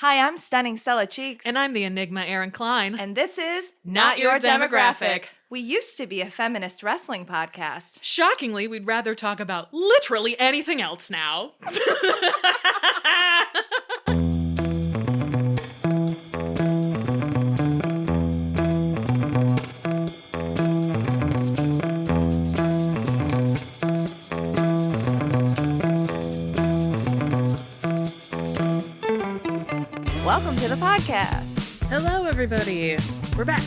Hi, I'm Stunning Stella Cheeks. And I'm the Enigma Erin Klein. And this is Not Your Demographic. We used to be a feminist wrestling podcast. Shockingly, we'd rather talk about literally anything else now. Welcome to the podcast. Hello, everybody. We're back.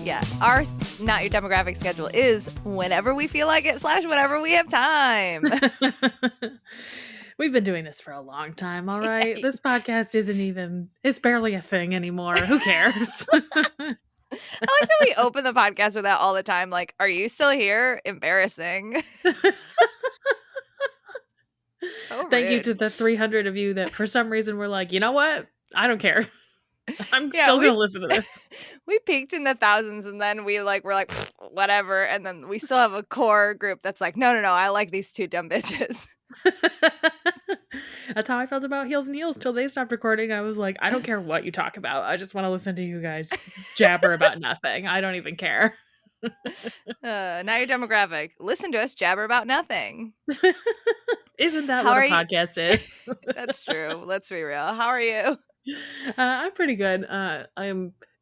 Yeah, our Not Your Demographic schedule is whenever we feel like it / whenever we have time. We've been doing this for a long time, all right? This podcast it's barely a thing anymore. Who cares? I like that we open the podcast with that all the time. Like, are you still here? Embarrassing. So Thank you rude. to the 300 of you that for some reason were like, you know what? I don't care. I'm still going to listen to this. We peaked in the thousands and then we're like, whatever. And then we still have a core group that's like, no, I like these two dumb bitches. That's how I felt about Heels and Heels till they stopped recording. I was like, I don't care what you talk about. I just want to listen to you guys jabber about nothing. I don't even care. Not Your Demographic. Listen to us jabber about nothing. Isn't that what a podcast is? That's true. Let's be real. How are you? I'm pretty good.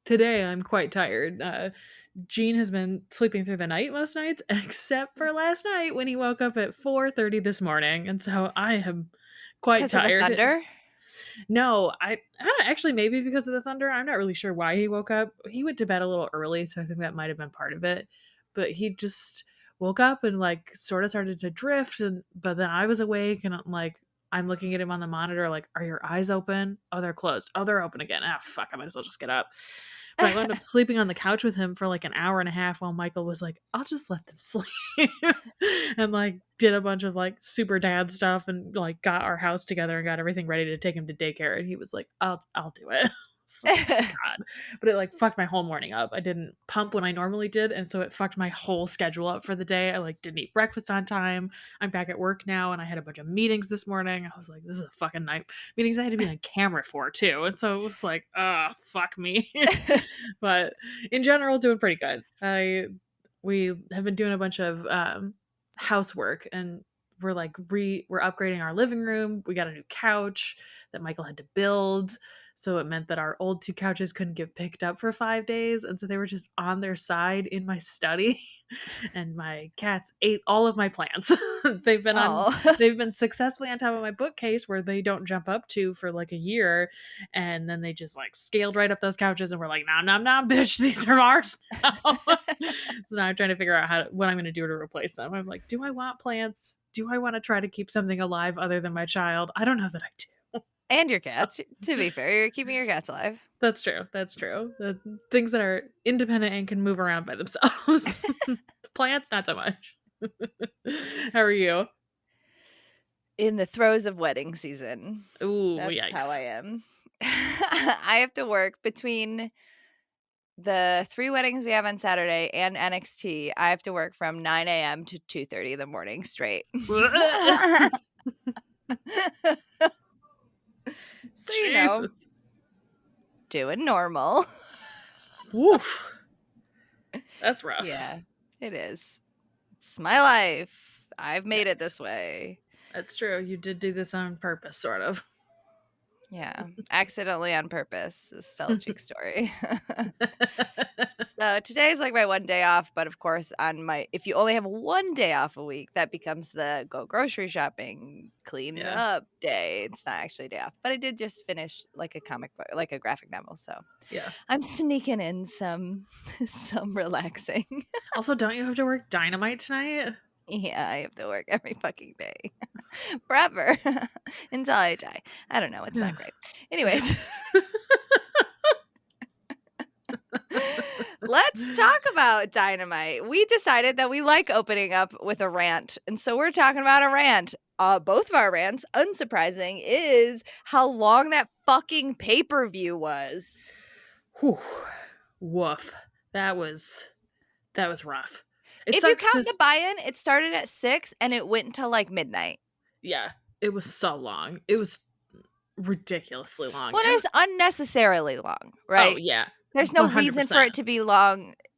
Today I'm quite tired. Gene has been sleeping through the night most nights, except for last night when he woke up at 4:30 this morning, and so I am quite tired. Of the thunder? No, I don't actually. Maybe because of the thunder. I'm not really sure why he woke up. He went to bed a little early, so I think that might have been part of it. But he just woke up and like sort of started to drift, but then I was awake and I'm looking at him on the monitor like, are your eyes open? Oh, they're closed. Oh, they're open again. Ah, fuck, I might as well just get up. But I wound up sleeping on the couch with him for like an hour and a half while Michael was like, I'll just let them sleep. And like did a bunch of like super dad stuff and like got our house together and got everything ready to take him to daycare. And he was like, I'll do it. Like, oh, God. But it like fucked my whole morning up. I didn't pump when I normally did, and so it fucked my whole schedule up for the day. I like didn't eat breakfast on time. I'm back at work now, and I had a bunch of meetings this morning. I was like, this is a fucking night. Meetings I had to be on camera for too, and so it was like, fuck me. But in general, doing pretty good. We have been doing a bunch of housework, and we're upgrading our living room. We got a new couch that Michael had to build. So it meant that our old 2 couches couldn't get picked up for 5 days. And so they were just on their side in my study. And my cats ate all of my plants. They've been successfully on top of my bookcase where they don't jump up to for like a year. And then they just like scaled right up those couches and were like, nom, bitch, these are ours now. So now I'm trying to figure out what I'm going to do to replace them. I'm like, do I want plants? Do I want to try to keep something alive other than my child? I don't know that I do. And your cats. To be fair, you're keeping your cats alive. That's true. The things that are independent and can move around by themselves. Plants, not so much. How are you? In the throes of wedding season. Ooh, that's yikes. How I am. I have to work between the 3 weddings we have on Saturday and NXT. I have to work from 9 a.m. to 2:30 in the morning straight. So, Jesus. Doing normal. Woof. That's rough. Yeah, it is. It's my life. I've made it this way. That's true. You did do this on purpose, sort of. Yeah, accidentally on purpose. Is Stella Cheek story. So today's like my one day off, but of course if you only have one day off a week, that becomes the go grocery shopping, clean up day. It's not actually a day off, but I did just finish like a comic book, like a graphic novel. So yeah, I'm sneaking in some relaxing. Also, don't you have to work Dynamite tonight? Yeah, I have to work every fucking day. Forever. Until I die. I don't know. It's not great. Anyways. Let's talk about Dynamite. We decided that we like opening up with a rant. And so we're talking about a rant. Both of our rants, unsurprising, is how long that fucking pay-per-view was. Whew. Woof. That was rough. If you count the buy-in, it started at 6 and it went until like midnight. Yeah, it was so long. It was ridiculously long. Well, it And is unnecessarily long, oh right? yeah, There's no reason for 100%. it to be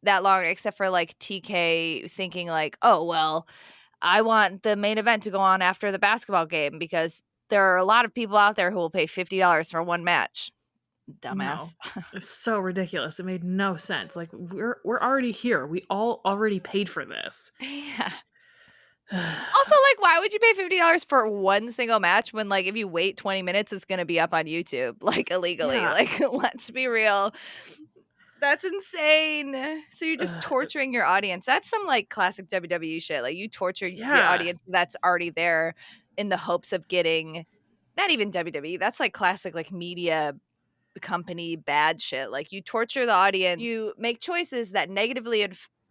that long, except for like TK thinking like, oh, well, I want the main event to go on after the basketball game because there are a lot of people out there who will pay $50 for one match. No. Dumbass. It's so ridiculous. It made no sense. Like we're already here. We all already paid for this. Yeah. Also, like, why would you pay $50 for one single match when, like, if you wait 20 minutes, it's gonna be up on YouTube, like, illegally? Yeah. Like, let's be real. That's insane. So you're just Ugh, torturing your audience. That's some, like, classic WWE shit. Like, you torture the yeah. audience that's already there in the hopes of getting not even WWE, that's, like, classic, like, media company bad shit. Like, you torture the audience. You make choices that negatively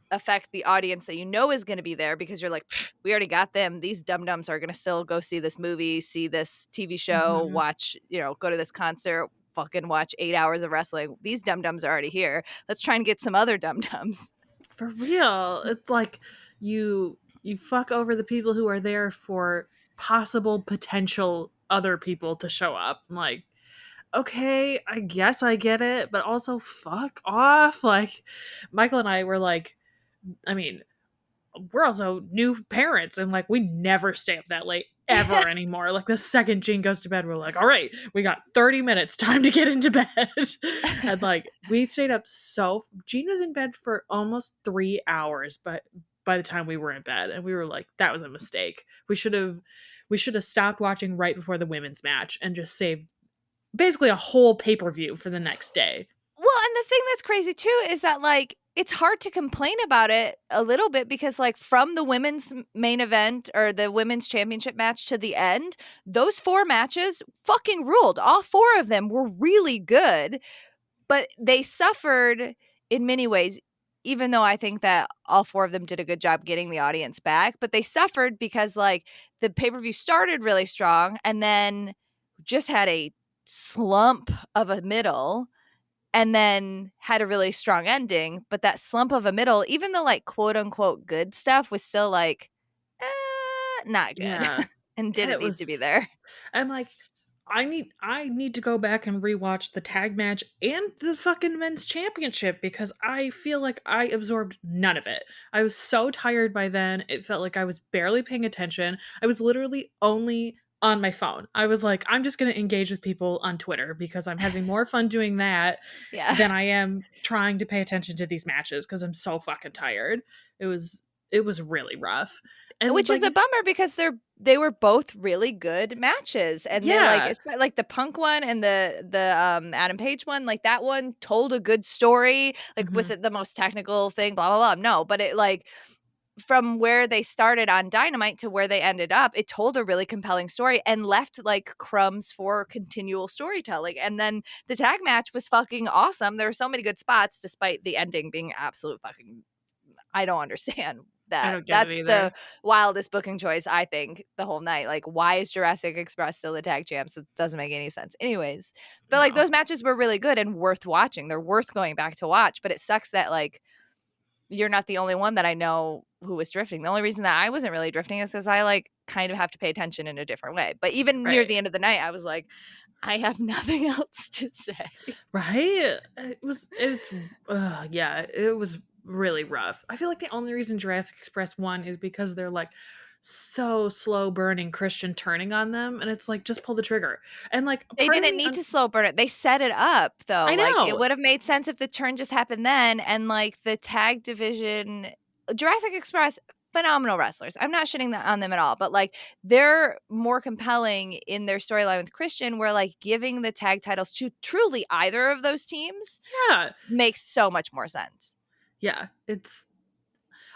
affect the audience that you know is going to be there because you're like, we already got them. These dum-dums are going to still go see this movie, see this TV show, Mhm. watch, go to this concert, fucking watch 8 hours of wrestling. These dum-dums are already here. Let's try and get some other dum-dums. For real. It's like you fuck over the people who are there for possible potential other people to show up. I'm like, okay, I guess I get it, but also fuck off. Like Michael and I were like, I mean, we're also new parents and like we never stay up that late ever anymore. Like the second Jean goes to bed, we're like, all right, we got 30 minutes, time to get into bed. And like we stayed up Jean was in bed for almost 3 hours, but by the time we were in bed, and we were like, that was a mistake. We should have stopped watching right before the women's match and just saved basically a whole pay-per-view for the next day. Well, and the thing that's crazy too is that like it's hard to complain about it a little bit because like from the women's main event or the women's championship match to the end, those 4 matches fucking ruled. All 4 of them were really good, but they suffered in many ways even though I think that all 4 of them did a good job getting the audience back, but they suffered because like the pay-per-view started really strong and then just had a slump of a middle and then had a really strong ending. But that slump of a middle, even the like quote unquote good stuff was still like, not good Yeah. and Yeah, didn't it need to be was. there. And like I need to go back and rewatch the tag match and the fucking men's championship because I feel like I absorbed none of it. I was so tired by then. It felt like I was barely paying attention. I was literally only on my phone. I was like, I'm just going to engage with people on Twitter because I'm having more fun doing that Yeah. than I am trying to pay attention to these matches because I'm so fucking tired. It was really rough. And Which is like a bummer because they were both really good matches. And they like yeah. it's like the Punk one and the Adam Page one, like that one told a good story. Like was Mhm. it the most technical thing? Blah blah blah. No, but it like from where they started on Dynamite to where they ended up, it told a really compelling story and left like crumbs for continual storytelling. And then the tag match was fucking awesome. There were so many good spots, despite the ending being absolute fucking. I don't understand I that. don't get it That's the either. wildest booking choice, I think, the whole night. Like, why is Jurassic Express still the tag champs? It doesn't make any sense. Anyways, but like No. those matches were really good and worth watching. They're worth going back to watch. But it sucks that like you're not the only one that I know who was drifting. The only reason that I wasn't really drifting is because I like kind of have to pay attention in a different way. But even near Right. the end of the night, I was like, I have nothing else to say. Right? Yeah, it was really rough. I feel like the only reason Jurassic Express won is because they're like so slow burning Christian turning on them, and it's like just pull the trigger. And like They part of didn't me, need to slow burn it. They set it up though. I Like it know, would have made sense if the turn just happened then and like the tag division Jurassic Express phenomenal wrestlers. I'm not shitting on them at all, but like they're more compelling in their storyline with Christian where like giving the tag titles to truly either of those teams yeah, makes so much more sense. yeah.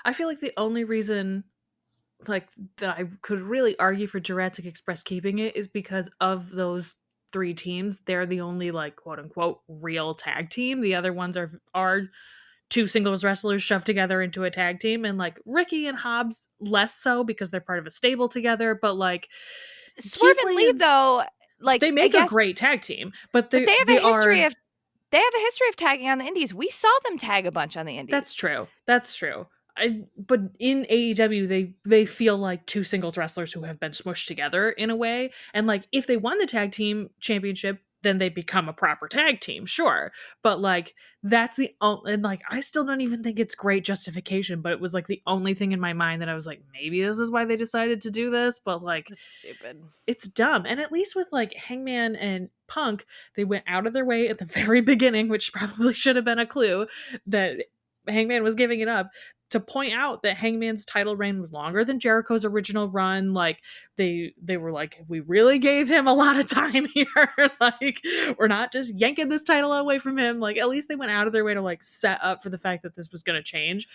I feel like the only reason like that I could really argue for Jurassic Express keeping it is because of those 3 teams. They're the only like quote unquote real tag team. The other ones are 2 singles wrestlers shoved together into a tag team, and like Ricky and Hobbs less so because they're part of a stable together, but like Swerve Keith and Lee Lee and though, like they I make a guess great tag team, but but they are they have a history of tagging on the indies. We saw them tag a bunch on the that's indies. true. That's true. but in AEW they feel like two singles wrestlers who have been smushed together in a way. And like if they won the tag team championship, then they become a proper tag team, sure. But like that's the only, and like I still don't even think it's great justification, but it was like the only thing in my mind that I was like, maybe this is why they decided to do this, but like That's stupid. it's dumb. And at least with like Hangman and Punk, they went out of their way at the very beginning, which probably should have been a clue that Hangman was giving it up, to point out that Hangman's title reign was longer than Jericho's original run. Like they were like, we really gave him a lot of time here. Like we're not just yanking this title away from him. Like at least they went out of their way to like set up for the fact that this was going to change.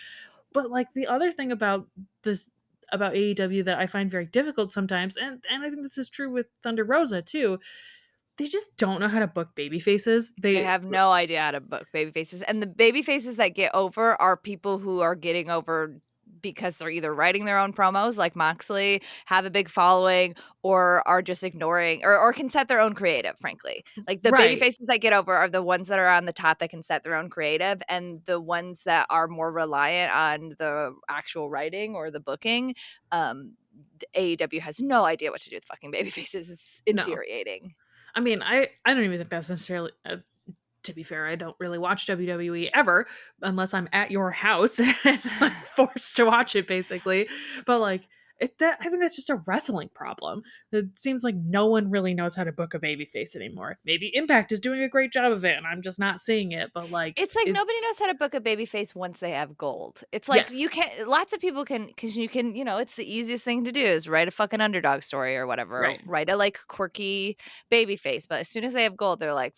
But like the other thing about this, about AEW, that I find very difficult sometimes, and I think this is true with Thunder Rosa too, they just don't know how to book baby faces. They They have no idea how to book baby faces, and the baby faces that get over are people who are getting over because they're either writing their own promos like Moxley, have a big following, or are just ignoring or can set their own creative, frankly. Like, the baby right. faces that get over are the ones that are on the top that can set their own creative, and the ones that are more reliant on the actual writing or the booking, AEW has no idea what to do with fucking baby faces. It's No. infuriating. I mean, I don't even think that's necessarily to be fair, I don't really watch WWE ever unless I'm at your house and like forced to watch it basically. But like that, I think that's just a wrestling problem. It seems like no one really knows how to book a babyface anymore. Maybe Impact is doing a great job of it and I'm just not seeing it, but like It's like nobody it's knows how to book a baby face once they have gold. It's like yes. you can lots of people can because you can, it's the easiest thing to do is write a fucking underdog story or whatever. Or Right. write a like quirky baby face. But as soon as they have gold, they're like,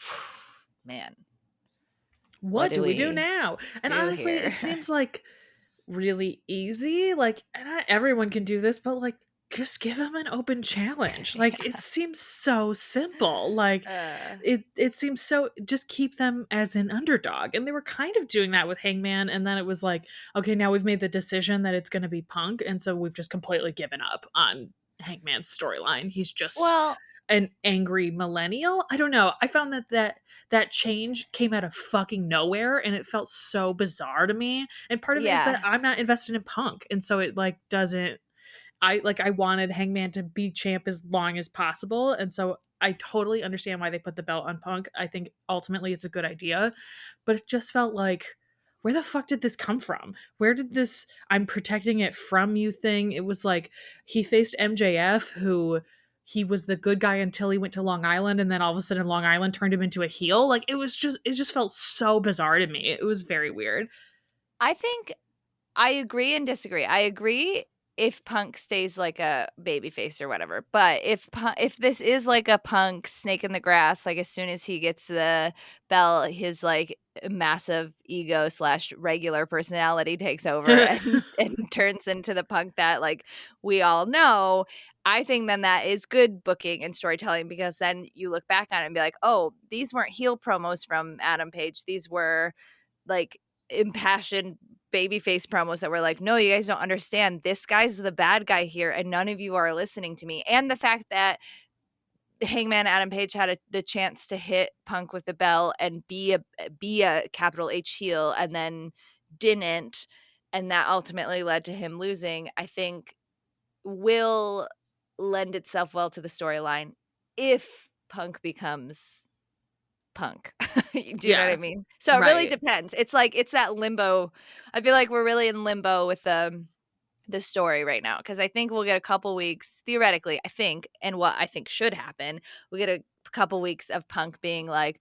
man, what What do do we do we now? And do honestly, here? it seems like really easy. Like, and not everyone can do this, but like, just give them an open challenge. Like, it Yeah. seems so simple. Like, Uh, it seems so. Just keep them as an underdog, and they were kind of doing that with Hangman. And then it was like, okay, now we've made the decision that it's going to be Punk, and so we've just completely given up on Hangman's storyline. He's just well, an angry millennial. I don't know. I found that change came out of fucking nowhere and it felt so bizarre to me. And part of it is yeah. that I'm not invested in Punk. And so it like doesn't, I wanted Hangman to be champ as long as possible. And so I totally understand why they put the belt on Punk. I think ultimately it's a good idea, but it just felt like, where the fuck did this come from? Where did this I'm protecting it from you thing? It was like he faced MJF, who he was the good guy until he went to Long Island, and then all of a sudden Long Island turned him into a heel. Like it just felt so bizarre to me. It was very weird. I think I agree and disagree. I agree if Punk stays like a babyface or whatever, but if this is like a Punk snake in the grass, like as soon as he gets the belt, his like massive ego slash regular personality takes over and turns into the Punk that like we all know. I think then that is good booking and storytelling because then you look back on it and be like, oh, these weren't heel promos from Adam Page. These were like impassioned babyface promos that were like, no, you guys don't understand. This guy's the bad guy here, and none of you are listening to me. And the fact that Hangman Adam Page had the chance to hit Punk with the bell and be a capital H heel, and then didn't, and that ultimately led to him losing. I think will lend itself well to the storyline if Punk becomes Punk. Do you know what I Yeah, mean? So it really right. depends. It's like it's that limbo. I feel like we're really in limbo with the story right now because I think we'll get a couple weeks theoretically. I think, and what I think should happen, we get a couple weeks of Punk being like,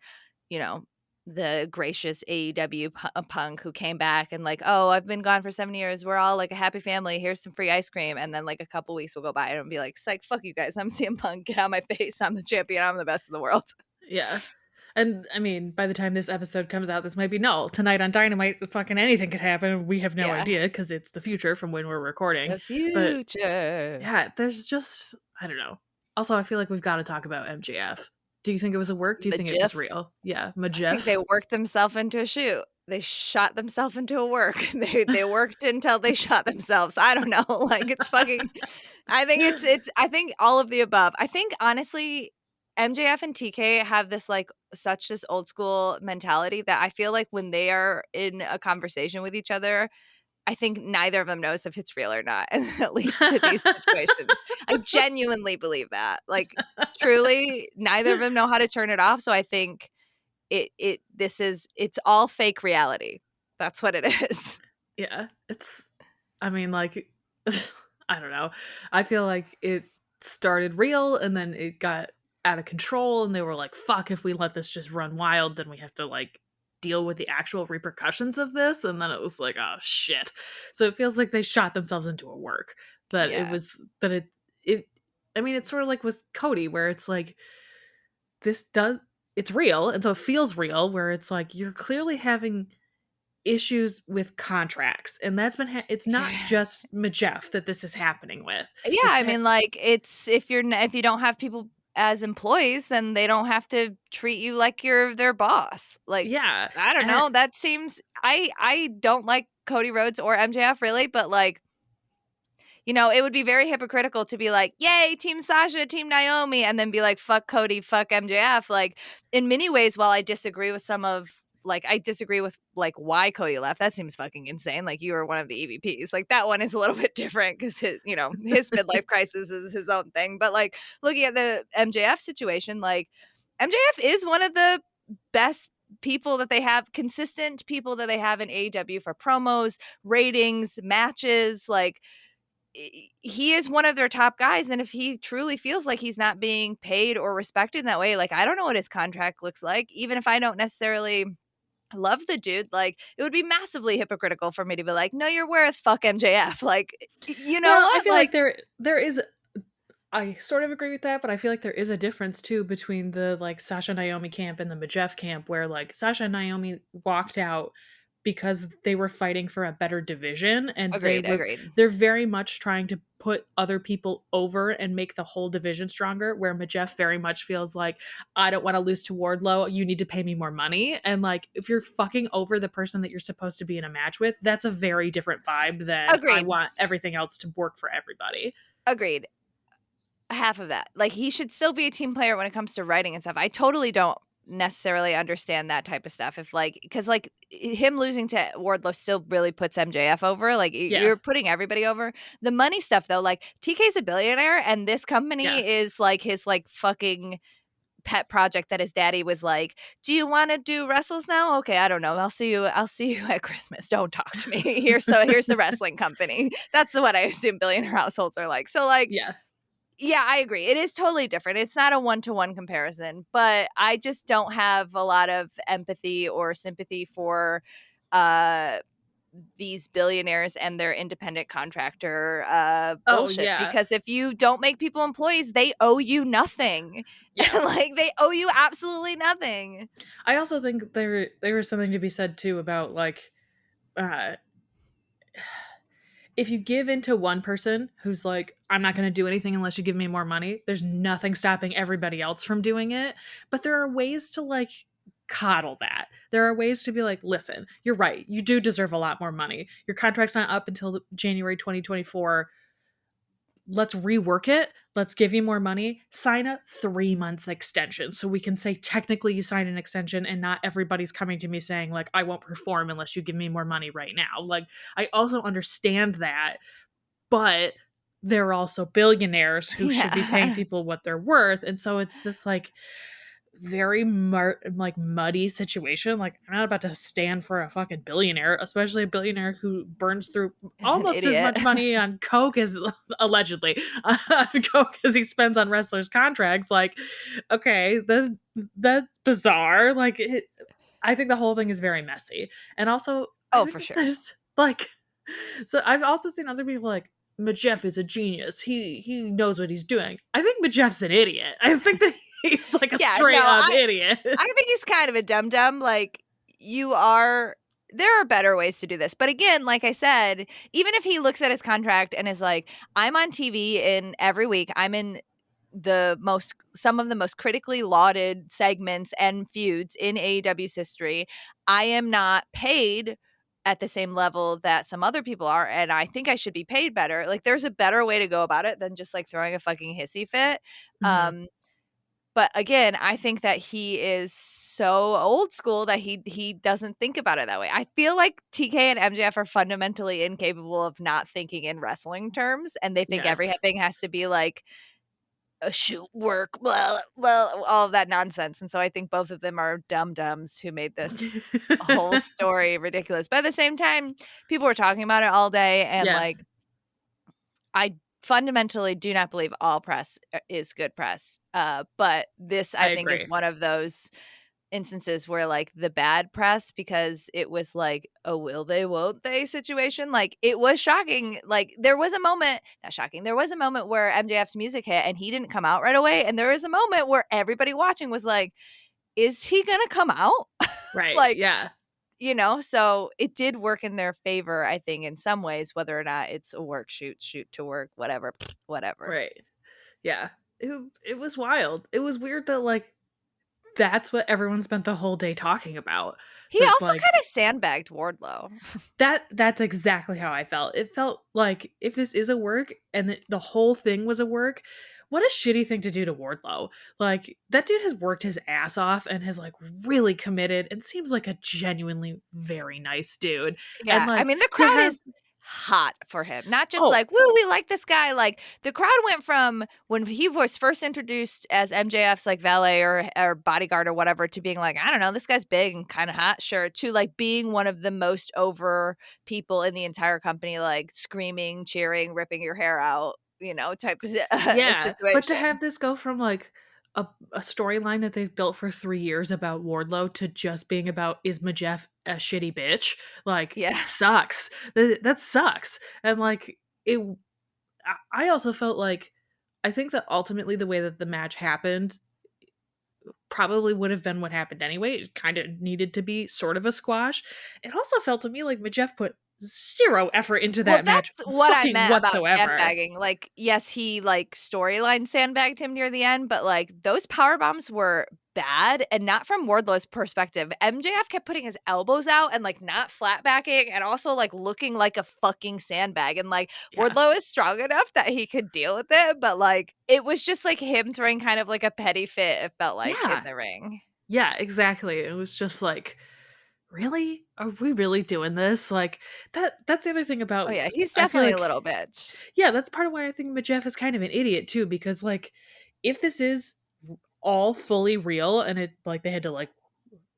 you know, the gracious AEW Punk who came back and like, oh, I've been gone for 7 years. We're all like a happy family. Here's some free ice cream, and then like a couple weeks will go by and I'll be like, psych, fuck you guys. I'm CM Punk. Get out of my face. I'm the champion. I'm the best in the world. Yeah. And I mean, by the time this episode comes out, this might be null. Tonight on Dynamite, fucking anything could happen. We have no Yeah. idea because it's the future from when we're recording. The But future. yeah, there's just, I don't know. Also, I feel like we've got to talk about MJF. Do you think it was a work? Do you think it was Majif. real? Yeah, I think Majef. they worked themselves into a shoot. They shot themselves into a work. They worked until they shot themselves. I don't know. Like it's fucking I think it's I think all of the above. I think honestly MJF and TK have this like such this old school mentality that I feel like when they are in a conversation with each other, I think neither of them knows if it's real or not, and that leads to these situations. I genuinely believe that. Like, truly, neither of them know how to turn it off, so I think it's all fake reality. That's what it is. Yeah, I mean, like, I don't know. I feel like it started real and then it got out of control, and they were like, fuck, if we let this just run wild, then we have to, like, deal with the actual repercussions of this. And then it was like, oh, shit. So it feels like they shot themselves into a work. That it Yeah. was, that it, I mean, it's sort of like with Cody, where it's like, it's real. And so it feels real, where it's like, you're clearly having issues with contracts, and that's been it's not Yeah. just Majef that this is happening with. Yeah, It's I mean, like, it's if you don't have people as employees, then they don't have to treat you like you're their boss. Like, yeah, I don't and know, that seems I don't like Cody Rhodes or MJF really, but, like, you know, it would be very hypocritical to be like, "Yay, Team Sasha, Team Naomi," and then be like, "Fuck Cody, fuck MJF." Like, in many ways, while I disagree with I disagree with, like, why Cody left. That seems fucking insane. Like, you were one of the EVPs. Like, that one is a little bit different because his midlife crisis is his own thing. But, like, looking at the MJF situation, like, MJF is one of the best people that they have, consistent people that they have in AEW for promos, ratings, matches, like, he is one of their top guys, and if he truly feels like he's not being paid or respected in that way, like, I don't know what his contract looks like. Even if I don't necessarily love the dude, like, it would be massively hypocritical for me to be like, "No, you're worth fuck MJF." Like, you know well, I what? feel Like, like there is, I sort of agree with that, but I feel like there is a difference too between the, like, Sasha Naomi camp and the Majef camp, where, like, Sasha and Naomi walked out because they were fighting for a better division, and agreed. they're very much trying to put other people over and make the whole division stronger, where Majef very much feels like, I don't want to lose to Wardlow, you need to pay me more money. And, like, if you're fucking over the person that you're supposed to be in a match with, that's a very different vibe than I Agreed. want everything else to work for everybody. Agreed. Half of that. Like, he should still be a team player when it comes to writing and stuff. I totally don't necessarily understand that type of stuff. If, like, because, like, him losing to Wardlow still really puts MJF over. Like, Yeah. you're putting everybody over. The money stuff, though, like, TK's a billionaire, and this company Yeah. is, like, his, like, fucking pet project that his daddy was like, "Do you want to do wrestles now? Okay, I don't know. I'll see you at Christmas. Don't talk to me. Here's the wrestling company." That's what I assume billionaire households are like. So, like, Yeah. yeah, I agree. It is totally different. It's not a one-to-one comparison, but I just don't have a lot of empathy or sympathy for uh these billionaires and their independent contractor Oh, bullshit, yeah. because if you don't make people employees, they owe you nothing. Yeah. Like, they owe you absolutely nothing. I also think there is something to be said too about, like, uh if you give in to one person who's like, I'm not going to do anything unless you give me more money, there's nothing stopping everybody else from doing it. But there are ways to, like, coddle that. There are ways to be like, listen, you're right. You do deserve a lot more money. Your contract's not up until January 2024. Let's rework it. Let's give you more money. Sign a 3 months extension so we can say technically you signed an extension, and not everybody's coming to me saying, like, I won't perform unless you give me more money right now. Like, I also understand that, but they're also billionaires who should be paying Yeah. people what they're worth. And so it's this, like, very like, muddy situation. Like, I'm not about to stand for a fucking billionaire, especially a billionaire who burns through Is an almost as idiot. much money on coke as allegedly on coke as he spends on wrestlers' contracts. Like, okay, that's bizarre. Like, I think the whole thing is very messy. And also, I Oh, think for that sure. there's, like, so I've also seen other people like, Majef is a genius. He knows what he's doing. I think Majef's an idiot. I think that he's, like, a Yeah, no, straight up I idiot. I think he's kind of a dum dum. Like, there are better ways to do this. But again, like I said, even if he looks at his contract and is like, I'm on TV in every week, I'm in some of the most critically lauded segments and feuds in AEW's history. I am not paid at the same level that some other people are, and I think I should be paid better. Like, there's a better way to go about it than just, like, throwing a fucking hissy fit. Mhm. Um But again, I think that he is so old school that he doesn't think about it that way. I feel like TK and MJF are fundamentally incapable of not thinking in wrestling terms, and they think Yes. everything has to be like a shoot, work, blah, blah, all of that nonsense. And so I think both of them are dum-dums who made this whole story ridiculous. But at the same time, people were talking about it all day, and Yeah. like I fundamentally do not believe all press is good press. But this, I I think, is agree. one of those instances where like the bad press, because it was like a will they won't they situation. Like it was shocking. Like there was a moment, not shocking, there was a moment where MJF's music hit and he didn't come out right away, and there was a moment where everybody watching was like, is he gonna come out? Right. Like, Yeah. you know, so it did work in their favor, I think, in some ways, whether or not it's a work shoot to work, whatever, whatever. Right. Yeah. It was wild. It was weird that like that's what everyone spent the whole day talking about. He That also like kind of sandbagged Wardlow. that's exactly how I felt. It felt like if this is a work and the whole thing was a work, what a shitty thing to do to Wardlow. Like that dude has worked his ass off and has like really committed and seems like a genuinely very nice dude. And Yeah, I like mean, the to crowd have is hot for him, not just oh like, "Woo, we like this guy." Like, the crowd went from when he was first introduced as MJF's, like, valet or bodyguard or whatever, to being like, "I don't know, this guy's big and kinda hot, sure," to, like, being one of the most over people in the entire company, like, screaming, cheering, ripping your hair out, you know, type of yeah, but to situation. have this go from like a storyline that they've built for 3 years about Wardlow to just being about is Majef a shitty bitch, like Yeah. sucks. That sucks. And like it, I also felt like I think that ultimately the way that the match happened probably would have been what happened anyway. It kind of needed to be sort of a squash. It also felt to me like Majef put zero effort into Well, that match, that's what I fucking meant about whatsoever. sandbagging. Like, yes, he, like, storyline sandbagged him near the end, but, like, those power bombs were bad, and not from Wardlow's perspective. MJF kept putting his elbows out and, like, not flat backing, and also, like, looking like a fucking sandbag, and, like, Yeah. Wardlow is strong enough that he could deal with it, but, like, it was just, like, him throwing kind of like a petty fit, it felt like, in Yeah. the ring. Yeah, exactly. It was just like, really? Are we really doing this? Like that's the other thing Oh, about yeah, he's I feel definitely a like little bitch. yeah, that's part of why I think Majef is kind of an idiot too, because like if this is all fully real and it like they had to like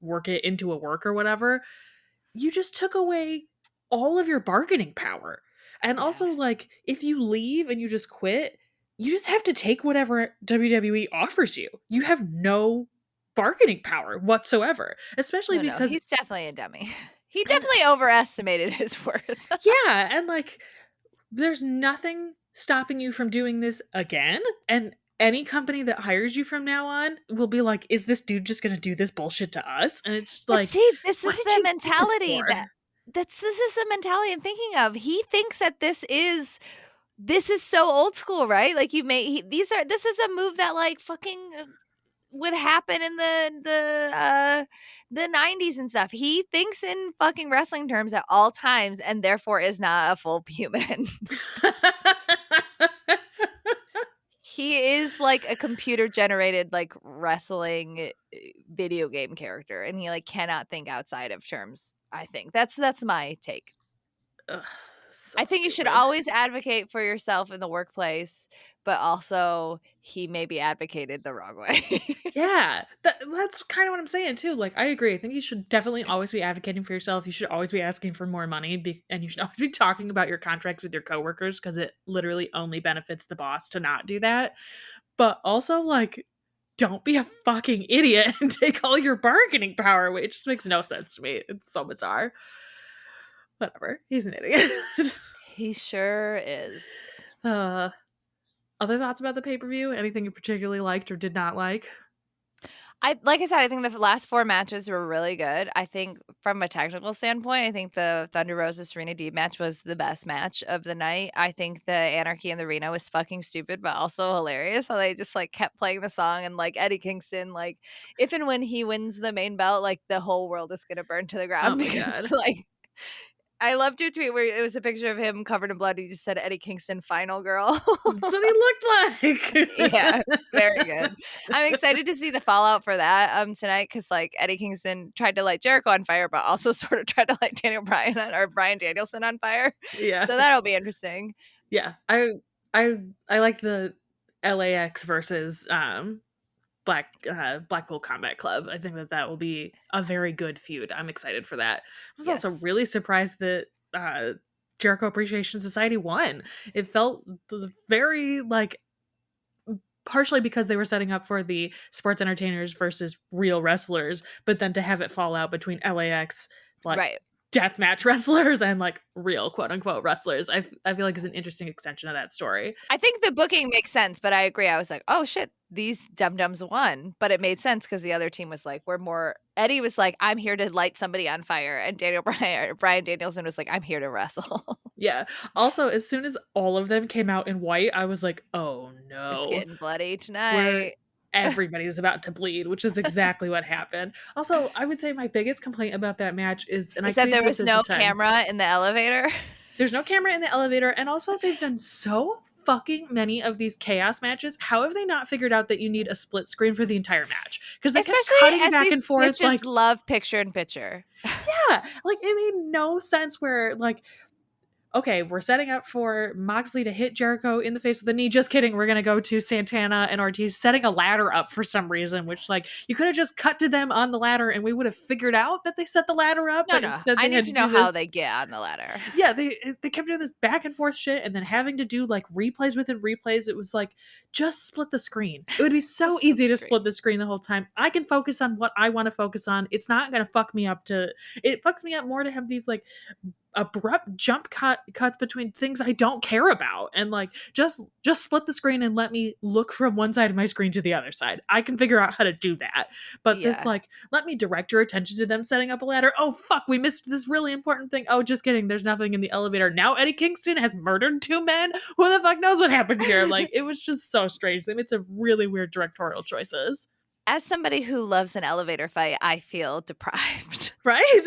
work it into a work or whatever, you just took away all of your bargaining power. And Yeah. also like if you leave and you just quit, you just have to take whatever WWE offers you. You have no bargaining power whatsoever, especially No, because he's definitely a dummy. He and definitely overestimated his worth. yeah, and like there's nothing stopping you from doing this again. And any company that hires you from now on will be like, is this dude just gonna do this bullshit to us? And it's just But like, see, this what is did the you do this mentality for? this is the mentality I'm thinking of. He thinks that this is so old school, right? Like you may this is a move that like fucking would happen in the 90s and stuff. He thinks in fucking wrestling terms at all times and therefore is not a full human. He is like a computer generated like wrestling video game character, and he like cannot think outside of terms. I think that's my take. Ugh, so I think you should stupid. always advocate for yourself in the workplace, but also he maybe advocated the wrong way. Yeah, that's kind of what I'm saying too. Like, I agree. I think you should definitely always be advocating for yourself. You should always be asking for more money, and you should always be talking about your contracts with your coworkers because it literally only benefits the boss to not do that. But also, like, don't be a fucking idiot and take all your bargaining power away. It just makes no sense to me. It's so bizarre. Whatever. He's an idiot. He sure is. uh, other thoughts about the pay per view? Anything you particularly liked or did not like? I like I said, I think the last 4 matches were really good. I think from a technical standpoint, I think the Thunder Rosa Serena Deeb match was the best match of the night. I think the Anarchy in the Arena was fucking stupid, but also hilarious. How they just like kept playing the song, and like Eddie Kingston, like if and when he wins the main belt, like the whole world is gonna burn to the Oh ground my because god. like I loved your tweet where it was a picture of him covered in blood. He just said Eddie Kingston, final girl. That's what he looked like. Yeah, very good. I'm excited to see the fallout for that tonight because like Eddie Kingston tried to light Jericho on fire, but also sort of tried to light Daniel Bryan or Bryan Danielson on fire. Yeah. So that'll be interesting. Yeah. I like the LAX versus Blackpool Combat Club. I think that will be a very good feud. I'm excited for that. I was also really surprised that Jericho Appreciation Society won. It felt very like, partially because they were setting up for the sports entertainers versus real wrestlers, but then to have it fall out between LAX like deathmatch wrestlers and like real quote unquote wrestlers, I feel like is an interesting extension of that story. I think the booking makes sense, but I agree. I was like, oh shit, these dum-dums won. But it made sense because the other team was like, we're more. Eddie was like, I'm here to light somebody on fire. And Bryan Danielson was like, I'm here to wrestle. Yeah. Also, as soon as all of them came out in white, I was like, oh no. It's getting bloody tonight. Everybody's about to bleed, which is exactly what happened. Also, I would say my biggest complaint about that match is that there was no camera in the elevator. There's no camera in the elevator, and also they've done so fucking many of these chaos matches. How have they not figured out that you need a split screen for the entire match? Because they kept cutting back and forth. Just like love picture in picture. Yeah, like it made no sense. Where like, okay, we're setting up for Moxley to hit Jericho in the face with a knee. Just kidding. We're going to go to Santana and Ortiz setting a ladder up for some reason, which like you could have just cut to them on the ladder and we would have figured out that they set the ladder up. No. I need to know how they get on the ladder. Yeah, they kept doing this back and forth shit and then having to do like replays within replays. It was like, just split the screen. It would be so easy to split the screen the whole time. I can focus on what I want to focus on. It's not going to fuck me up it fucks me up more to have these like abrupt jump cuts between things I don't care about, and like just split the screen and let me look from one side of my screen to the other side. I can figure out how to do that. But this like, let me direct your attention to them setting up a ladder. Oh fuck, we missed this really important thing. Oh, just kidding, there's nothing in the elevator. Now Eddie Kingston has murdered 2 men. Who the fuck knows what happened here? Like, it was just so strange. They made some really weird directorial choices. As somebody who loves an elevator fight, I feel deprived. Right?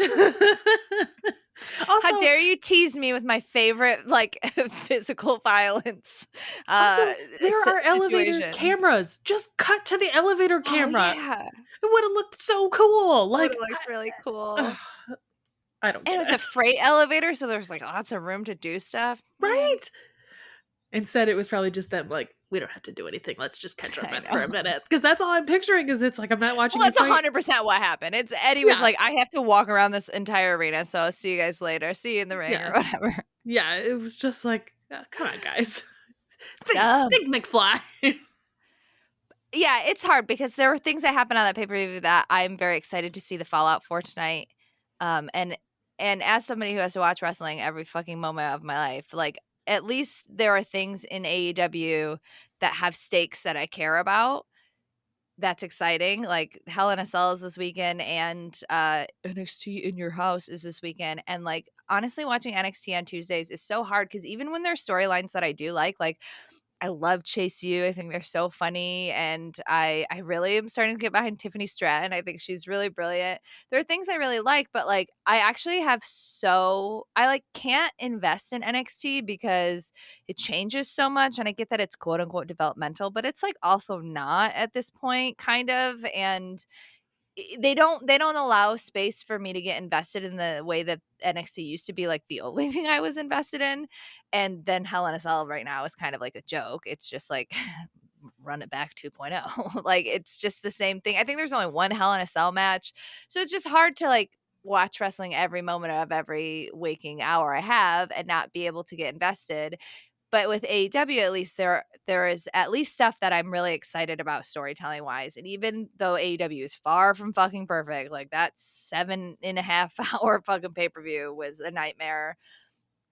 Also, how dare you tease me with my favorite like physical violence? Also, there are elevator cameras. Just cut to the elevator camera. Oh, yeah. It would have looked so cool. Like, it looked really cool. I don't. And it was a freight elevator, so there was like lots of room to do stuff. Right. Instead, it was probably just them like, we don't have to do anything. Let's just catch our breath for a minute. Because that's all I'm picturing is it's like, I'm not watching. Well, that's 100% what happened. It's Eddie was like, I have to walk around this entire arena, so I'll see you guys later. See you in the ring or whatever. Yeah, it was just like, come on, guys. Think McFly. Yeah, it's hard because there were things that happened on that pay-per-view that I'm very excited to see the fallout for tonight. And as somebody who has to watch wrestling every fucking moment of my life, like, at least there are things in AEW that have stakes that I care about. That's exciting. Like Hell in a Cell is this weekend and NXT in Your House is this weekend. And like, honestly, watching NXT on Tuesdays is so hard because even when there's storylines that I do like I love Chase U. I think they're so funny. And I really am starting to get behind Tiffany Stratton. I think she's really brilliant. There are things I really like, but like I actually I like can't invest in NXT because it changes so much. And I get that it's quote unquote developmental, but it's like also not at this point, kind of. And they don't allow space for me to get invested in the way that NXT used to be like the only thing I was invested in. And then Hell in a Cell right now is kind of like a joke. It's just like run it back 2.0. Like it's just the same thing. I think there's only one Hell in a Cell match. So it's just hard to like watch wrestling every moment of every waking hour I have and not be able to get invested. But with AEW, at least there is at least stuff that I'm really excited about storytelling wise. And even though AEW is far from fucking perfect, like that 7.5-hour fucking pay-per-view was a nightmare.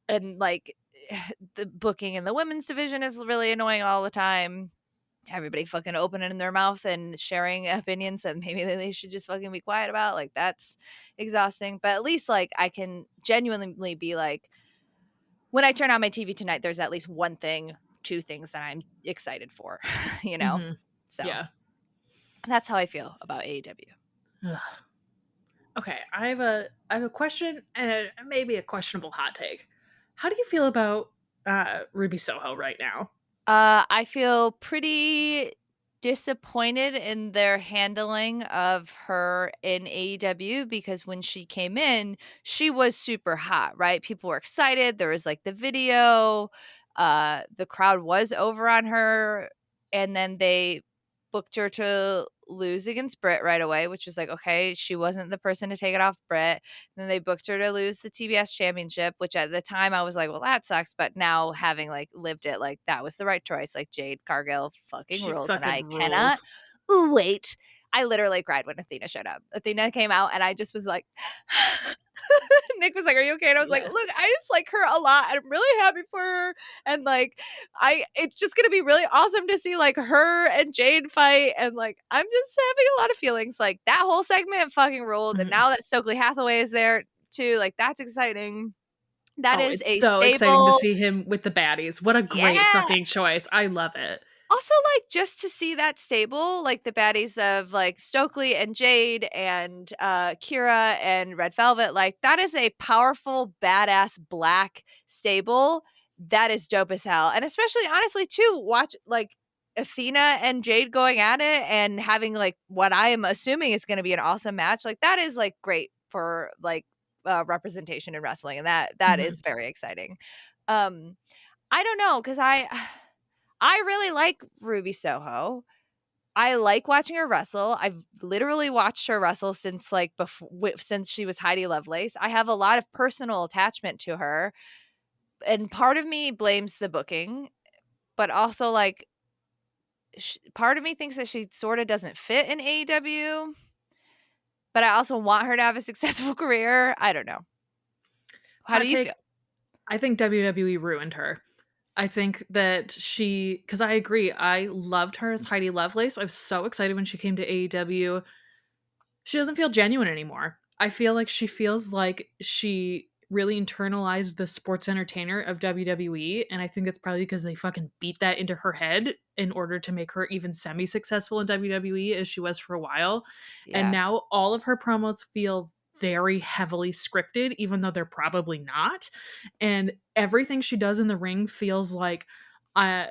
And like the booking in the women's division is really annoying all the time. Everybody fucking opening their mouth and sharing opinions that maybe they should just fucking be quiet about. Like that's exhausting. But at least like I can genuinely be like, when I turn on my TV tonight, there's at least one thing, 2 things that I'm excited for, you know? Mm-hmm. So that's how I feel about AEW. Okay, I have a question and maybe a questionable hot take. How do you feel about Ruby Soho right now? I feel pretty disappointed in their handling of her in AEW because when she came in, she was super hot, right? People were excited. There was like the video. The crowd was over on her, and then they booked her to lose against Britt right away, which was like, okay, she wasn't the person to take it off Britt. Then they booked her to lose the TBS championship, which at the time I was like, well, that sucks. But now having like lived it, like that was the right choice. Like Jade Cargill fucking She rules. And I fucking cannot rules. wait. I literally cried when Athena showed up. Athena came out and I just was like, Nick was like, "Are you okay?" And I was like, "Look, I just like her a lot. I'm really happy for her, and like, it's just gonna be really awesome to see like her and Jade fight, and like, I'm just having a lot of feelings. Like that whole segment fucking ruled, and Mhm. now that Stokely Hathaway is there too, like that's exciting. That Oh, is it's a so exciting to stable, see him with the baddies. What a great yeah. fucking choice. I love it. Also, like, just to see that stable, like, the baddies of, like, Stokely and Jade and, Kira and Red Velvet, like, that is a powerful, badass black stable that is dope as hell, and especially, honestly, too, watch, like, Athena and Jade going at it and having, like, what I am assuming is gonna be an awesome match, like, that is, like, great for, like, representation in wrestling, and that Mhm. is very exciting. Um, I don't know, because I really like Ruby Soho. I like watching her wrestle. I've literally watched her wrestle since like since she was Heidi Lovelace. I have a lot of personal attachment to her, and part of me blames the booking, but also like part of me thinks that she sort of doesn't fit in AEW. But I also want her to have a successful career. I don't know. How do Hot you feel? take, I think WWE ruined her. I think that because I agree, I loved her as Heidi Lovelace. I was so excited when she came to AEW. She doesn't feel genuine anymore. I feel like she feels like she really internalized the sports entertainer of WWE, and I think it's probably because they fucking beat that into her head in order to make her even semi-successful in WWE as she was for a while. And Yeah. now all of her promos feel very heavily scripted, even though they're probably not. And everything she does in the ring feels uh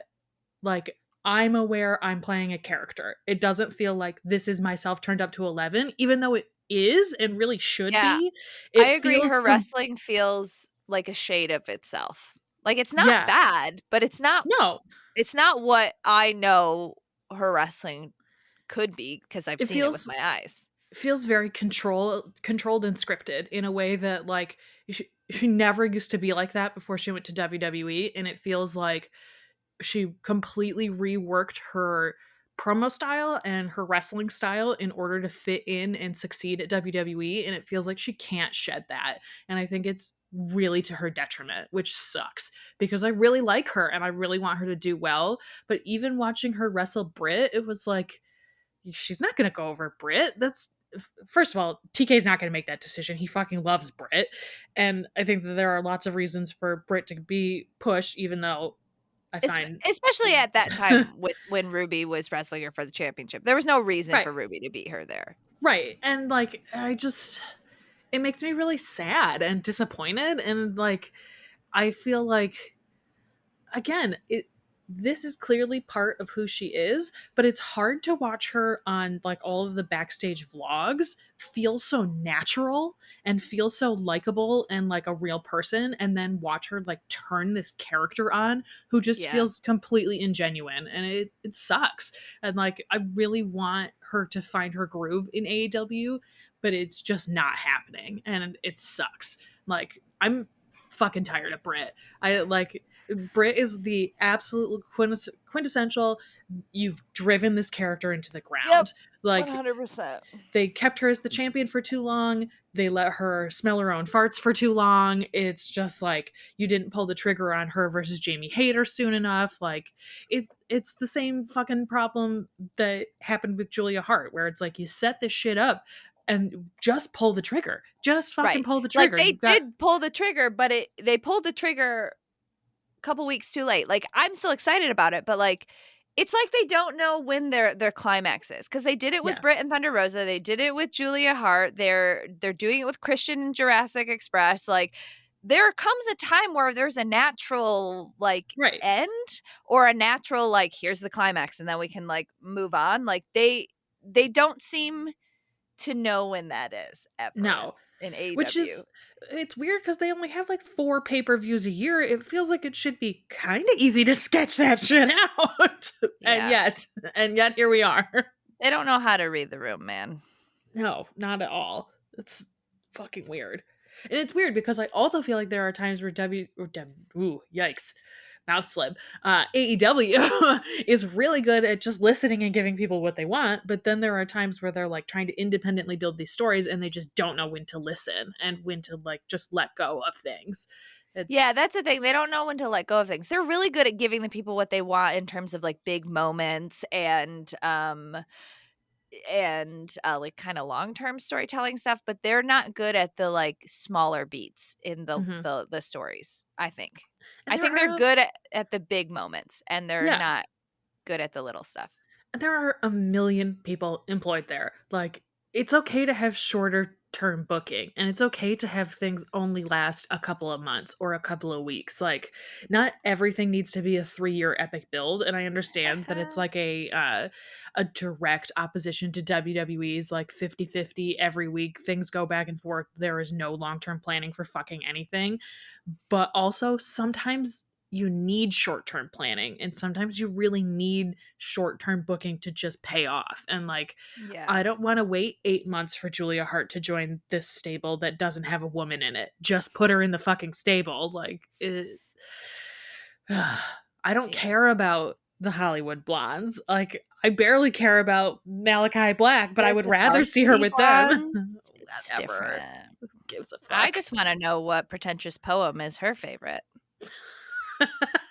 like I'm aware I'm playing a character. It doesn't feel like this is myself turned up to 11, even though it is and really should Yeah. be. I It agree. feels Her wrestling feels like a shade of itself. Like it's not yeah. bad, but No. it's not what I know her wrestling could be because I've It seen it with feels my eyes. feels very controlled and scripted in a way that like she never used to be like that before she went to WWE, and it feels like she completely reworked her promo style and her wrestling style in order to fit in and succeed at WWE, and it feels like she can't shed that. And I think it's really to her detriment, which sucks because I really like her and I really want her to do well, but even watching her wrestle Britt, it was like she's not going to go over Britt. That's first of all, TK's not going to make that decision. He fucking loves Britt, and I think that there are lots of reasons for Britt to be pushed, even though I find Especially at that time with when Ruby was wrestling her for the championship. There was no reason right, for Ruby to beat her there. right, and like I just it makes me really sad and disappointed, and like I feel like again, this is clearly part of who she is, but it's hard to watch her on like all of the backstage vlogs feel so natural and feel so likable and like a real person, and then watch her like turn this character on who just Yeah. feels completely ingenuine, and it sucks. And like I really want her to find her groove in AEW, but it's just not happening, and it sucks. Like I'm fucking tired of Britt. I like Britt is the absolute quintessential. You've driven this character into the Yep. ground. Like 100%. they kept her as the champion for too long. They let her smell her own farts for too long. It's just like you didn't pull the trigger on her versus Jamie Hayter soon enough. Like it's the same fucking problem that happened with Julia Hart, where it's like you set this shit up and just pull the trigger. Just fucking Right. pull the Like trigger. they You've got did pull the trigger, but they pulled the trigger a couple weeks too late. Like I'm still excited about it, but like It's like they don't know when their climax is, because they did it with Yeah. Britt and Thunder Rosa, they did it with Julia Hart, they're doing it with Christian and Jurassic Express, like, there comes a time where there's a natural, like, Right. end or a natural, like, "Here's the climax, and then we can, like, move on," like, they don't seem to know when that is ever No. in Which AEW. is it's weird because they only have like 4 pay-per-views a year. It feels like it should be kind of easy to sketch that shit out. and Yeah. yet, and yet here we are. They don't know how to read the room, man. No, not at all. It's fucking weird. And it's weird because I also feel like there are times where ooh, yikes, mouth slip. AEW is really good at just listening and giving people what they want, but then there are times where they're like trying to independently build these stories and they just don't know when to listen and when to like just let go of things. Yeah, It's that's the thing, they don't know when to let go of things. They're really good at giving the people what they want in terms of, like, big moments and like, kinda long-term storytelling stuff, but they're not good at the, like, smaller beats in mhm. the stories, I think. And I there think they're are good at the big moments, and they're yeah, not good at the little stuff. there are a million people employed there. Like, it's okay to have shorter term booking and it's okay to have things only last a couple of months or a couple of weeks. Like, not everything needs to be a 3-year epic build. And I understand that it's like a direct opposition to WWE's like 50-50 every week. Things go back and forth. There is no long term planning for fucking anything. But also, sometimes you need short-term planning and sometimes you really need short-term booking to just pay off. And like, Yeah. I don't want to wait 8 months for Julia Hart to join this stable that doesn't have a woman in it. Just put her in the fucking stable. Like, I don't Yeah. care about the Hollywood blondes. Like, I barely care about Malachi Black, but I Or would the rather see her varsity with them. blondes, it's Whatever. different. Who gives a I fuck? just wanna know what pretentious poem is her favorite.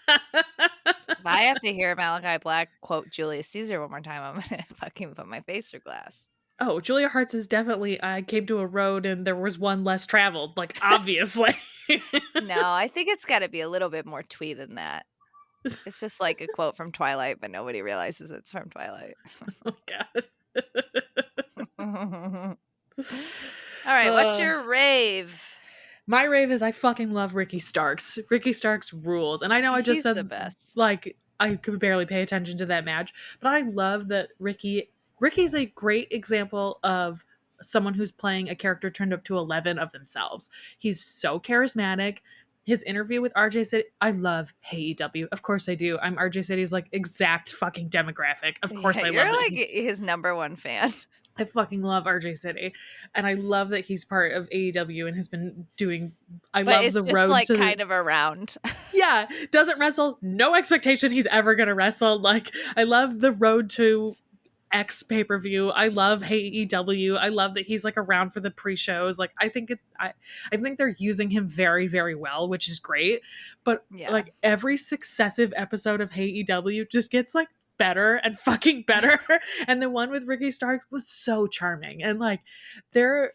If I have to hear Malachi Black quote Julius Caesar one more time, I'm gonna fucking put my face through glass. Oh, Julia Hart's is definitely I came to a road and there was one less traveled, like, obviously. No, I think it's gotta be a little bit more twee than that. It's just like a quote from Twilight, but nobody realizes it's from Twilight. Oh god. Alright, what's Uh, your rave? my rave is I fucking love Ricky Starks. Ricky Starks rules. And I know I just He's the said, best. like, I could barely pay attention to that match, but I love that Ricky's a great example of someone who's playing a character turned up to 11 of themselves. He's so charismatic. His interview with RJ City, I love AEW. Of course I do. I'm RJ City's like exact fucking demographic. Of course Yeah, I you're love that like he's his number one fan. I fucking love RJ City. And I love that he's part of AEW and has been doing I But love it's the just, road like, to kind of around. yeah, doesn't wrestle, no expectation he's ever gonna wrestle. Like, I love the road to X pay-per-view. I love AEW. I love that he's like around for the pre-shows. Like, I think they're using him very, very well, which is great. But Yeah. like every successive episode of AEW just gets like better and fucking better. And the one with Ricky Starks was so charming. And like there's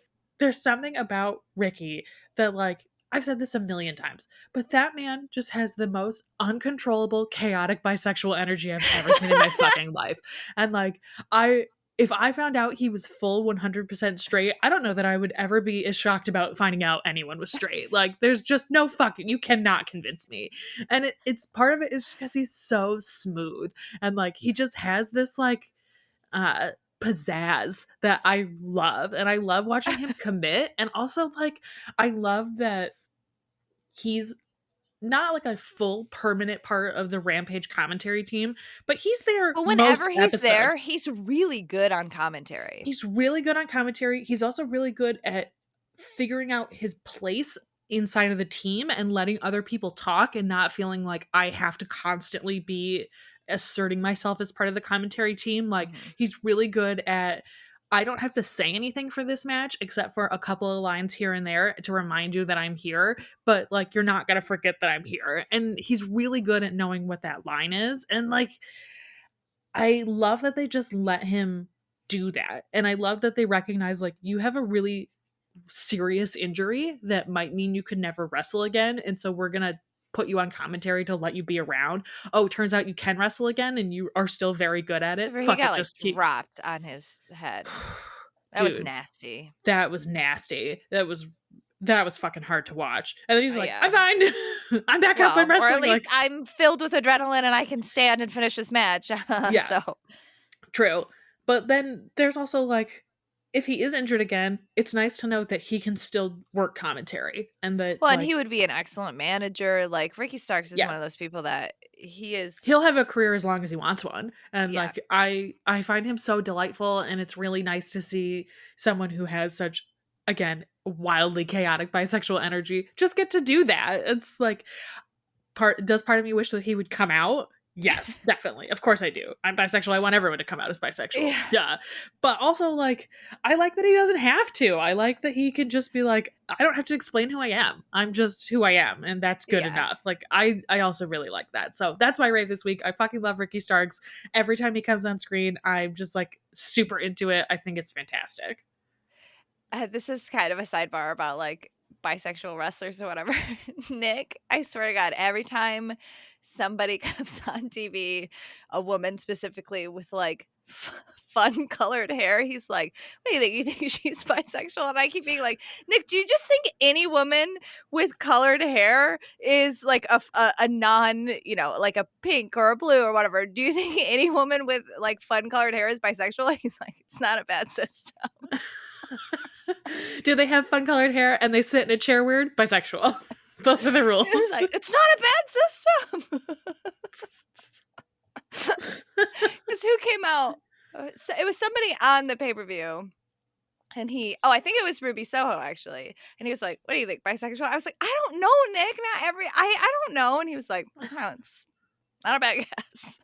something about Ricky that like I've said this a million times, but that man just has the most uncontrollable, chaotic bisexual energy I've ever seen in my fucking life. And like, I, if I found out he was full 100% straight, I don't know that I would ever be as shocked about finding out anyone was straight. Like, there's just no fucking, you cannot convince me. And it's part of it is because he's so smooth. And like, he just has this like, uh, pizzazz that I love. And I love watching him commit. And also, like, I love that he's not like a full permanent part of the Rampage commentary team, but he's there But most whenever he's episodes. there, he's really good on commentary. He's really good on commentary. He's also really good at figuring out his place inside of the team and letting other people talk and not feeling like I have to constantly be asserting myself as part of the commentary team. Like, Mhm. he's really good at I don't have to say anything for this match except for a couple of lines here and there to remind you that I'm here, but like you're not going to forget that I'm here. And he's really good at knowing what that line is. And like I love that they just let him do that. And I love that they recognize like you have a really serious injury that might mean you could never wrestle again. And so we're going to put you on commentary to let you be around. Oh, turns out you can wrestle again and you are still very good at it. He Fuck got it, like just keep. dropped on his head. That was Dude, nasty. that was nasty. That was fucking hard to watch. And then he's like, Yeah. I'm fine. I'm back up. I'm Well, or at wrestling. least Like, I'm filled with adrenaline and I can stand and finish this match. yeah, So true. But then there's also like, if he is injured again, it's nice to know that he can still work commentary and that well, and like, he would be an excellent manager. Like Ricky Starks is yeah, one of those people that he is. he'll have a career as long as he wants one. And Yeah. like, I find him so delightful, and it's really nice to see someone who has such, again, wildly chaotic bisexual energy just get to do that. It's like, part of me wish that he would come out? Yes, definitely. Of course I do. I'm bisexual. I want everyone to come out as bisexual. Yeah. Duh. But also, like, I like that he doesn't have to. I like that he can just be like, I don't have to explain who I am. I'm just who I am, and that's good Yeah. enough. Like, I also really like that. So that's my rave this week. I fucking love Ricky Starks. Every time he comes on screen, I'm just like super into it. I think it's fantastic. This is kind of a sidebar about like bisexual wrestlers or whatever. Nick, I swear to God, every time somebody comes on TV, a woman specifically with like fun colored hair, he's like, "What do you think? You think she's bisexual?" And I keep being like, "Nick, do you just think any woman with colored hair is like a non, like a pink or a blue or whatever? Do you think any woman with like fun colored hair is bisexual?" He's like, "It's not a bad system." Do they have fun colored hair and they sit in a chair weird? Bisexual. Those are the rules. It's like, it's not a bad system. Because who came out? It was somebody on the pay-per-view. And I think it was Ruby Soho actually. And he was like, "What do you think, bisexual?" I was like, "I don't know, Nick. I don't know." And he was like, "No, it's not a bad guess."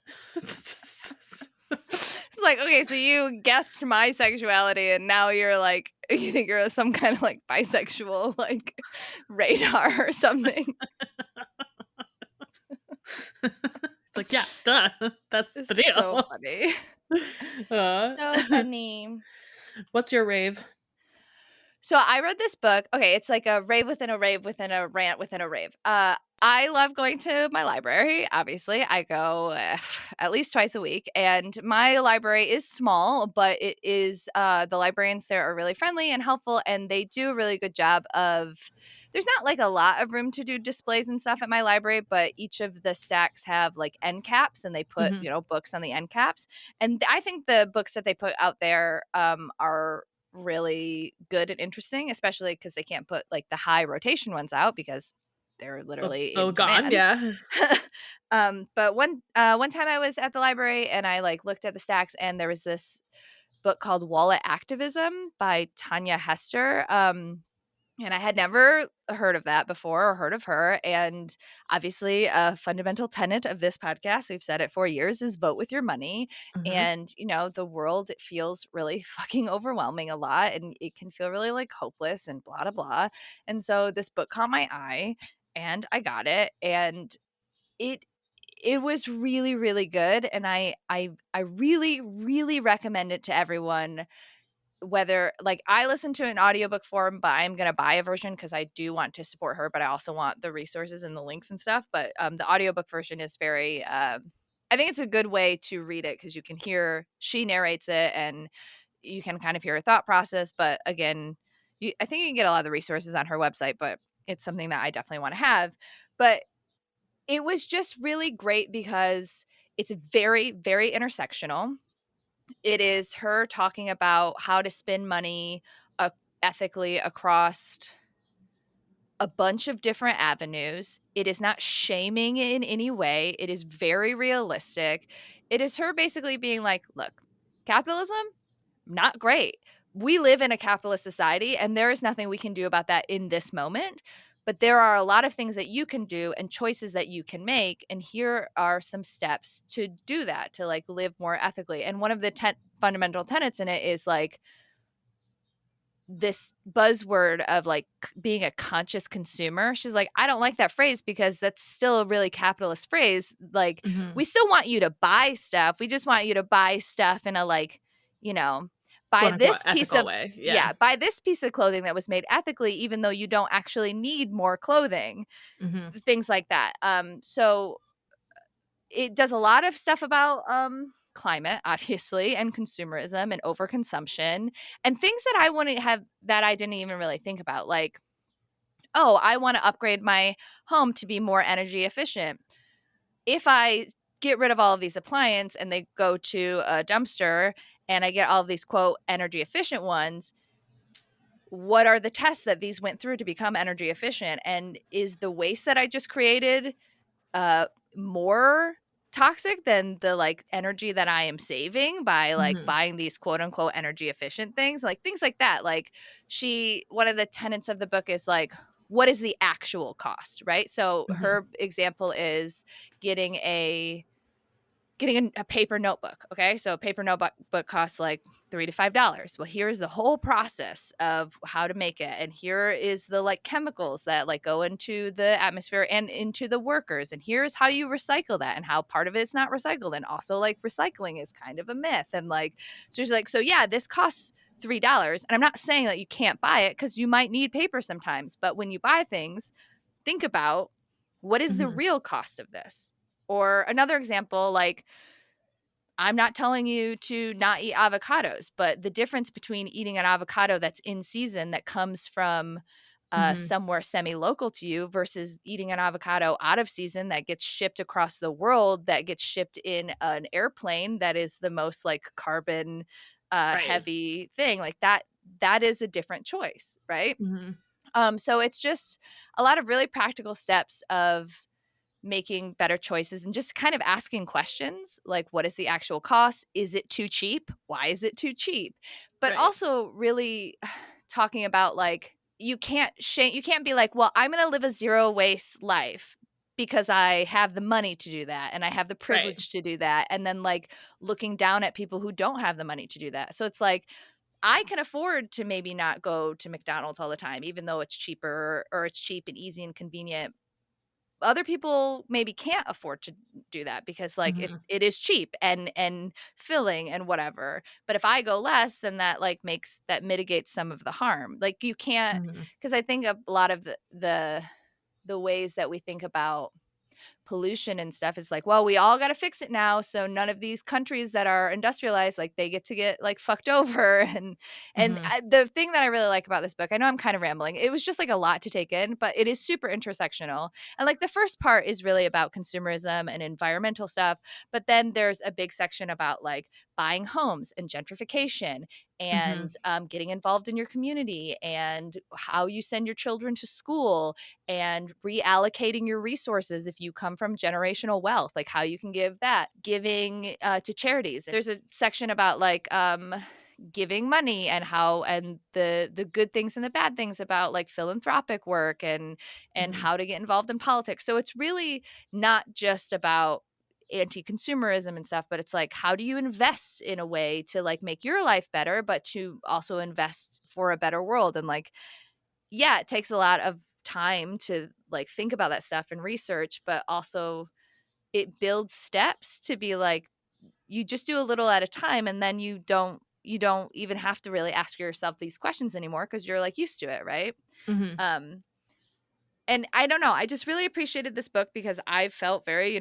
It's like, okay, so you guessed my sexuality and now you're like, you think you're some kind of like bisexual like radar or something. It's like, yeah, duh. That's It's the deal. so funny. So funny. What's your rave? So I read this book. Okay, it's like a rave within a rave within a rant within a rave. I love going to my library. Obviously, I go at least twice a week, and my library is small, but it is. The librarians there are really friendly and helpful, and they do a really good job of. There's not like a lot of room to do displays and stuff at my library, but each of the stacks have like end caps, and they put books on the end caps, and I think the books that they put out there are really good and interesting, especially because they can't put like the high rotation ones out because they're literally in gone, demand. yeah. But one time I was at the library and I like looked at the stacks and there was this book called Wallet Activism by Tanja Hester. And I had never heard of that before or heard of her. And obviously, a fundamental tenet of this podcast, we've said it for years, is vote with your money. And, the world, it feels really fucking overwhelming a lot. And it can feel really like hopeless and blah, blah, blah. And so this book caught my eye and I got it. And it was really, really good. And I really, really recommend it to everyone. Whether like I listen to an audiobook form, but I'm going to buy a version because I do want to support her, but I also want the resources and the links and stuff. But the audiobook version is very, I think it's a good way to read it because you can hear, she narrates it and you can kind of hear her thought process. But again, I think you can get a lot of the resources on her website, but it's something that I definitely want to have. But it was just really great because it's very, very intersectional. It is her talking about how to spend money ethically across a bunch of different avenues. It is not shaming in any way. It is very realistic. It is her basically being like, look, capitalism, not great. We live in a capitalist society and there is nothing we can do about that in this moment. But there are a lot of things that you can do and choices that you can make. And here are some steps to do that, to like live more ethically. And one of the fundamental tenets in it is like this buzzword of like being a conscious consumer. She's like, I don't like that phrase because that's still a really capitalist phrase. Like we still want you to buy stuff. We just want you to buy stuff in a like, buy quote unquote this piece ethical of way. Yeah. buy this piece of clothing that was made ethically, even though you don't actually need more clothing, Mm-hmm. things like that. So it does a lot of stuff about climate, obviously, and consumerism and overconsumption and things that I wouldn't have that I didn't even really think about, like, oh, I want to upgrade my home to be more energy efficient. If I get rid of all of these appliances and they go to a dumpster and I get all of these quote energy efficient ones, what are the tests that these went through to become energy efficient? And is the waste that I just created uh more toxic than the like energy that I am saving by like Mm-hmm. buying these quote unquote energy efficient things like that. Like one of the tenets of the book is like, what is the actual cost, right? So Mm-hmm. her example is getting a a paper notebook. Okay. So a paper notebook costs like $3 to $5. Well, here's the whole process of how to make it. And here is the like chemicals that like go into the atmosphere and into the workers. And here's how you recycle that and how part of it's not recycled. And also like recycling is kind of a myth. And like, so she's like, so yeah, this costs $3. And I'm not saying that you can't buy it because you might need paper sometimes. But when you buy things, think about what is the Mm-hmm. real cost of this? Or another example, like, I'm not telling you to not eat avocados, but the difference between eating an avocado that's in season that comes from Mm-hmm. somewhere semi-local to you versus eating an avocado out of season that gets shipped across the world, that gets shipped in an airplane that is the most like carbon Right. heavy thing, like that is a different choice, right? Mm-hmm. So it's just a lot of really practical steps of making better choices and just kind of asking questions like, what is the actual cost? Is it too cheap? Why is it too cheap? But Right. also really talking about like, you can't be like, well, I'm going to live a zero waste life because I have the money to do that and I have the Right. privilege to do that, and then like looking down at people who don't have the money to do that. So it's like, I can afford to maybe not go to McDonald's all the time, even though it's cheaper or it's cheap and easy and convenient. Other people maybe can't afford to do that because like Mm-hmm. it is cheap and filling and whatever. But if I go less, then that like mitigates some of the harm. Like you can't, Mm-hmm. because I think a lot of the ways that we think about pollution and stuff is like, well, we all got to fix it now, so none of these countries that are industrialized, like, they get to get like fucked over. And Mm-hmm. the thing that I really like about this book, I know I'm kind of rambling, it was just like a lot to take in, but it is super intersectional. And like the first part is really about consumerism and environmental stuff, but then there's a big section about like buying homes and gentrification Mm-hmm. and getting involved in your community and how you send your children to school and reallocating your resources if you come from generational wealth, like how you can give that, giving to charities. There's a section about like giving money and how and the good things and the bad things about like philanthropic work and Mm-hmm. how to get involved in politics. So it's really not just about anti-consumerism and stuff, but it's like, how do you invest in a way to like make your life better but to also invest for a better world? And like, yeah, it takes a lot of time to like think about that stuff and research, but also it builds steps to be like, you just do a little at a time, and then you don't even have to really ask yourself these questions anymore because you're like used to it, right? Mm-hmm. um and I don't know, I just really appreciated this book because I felt very,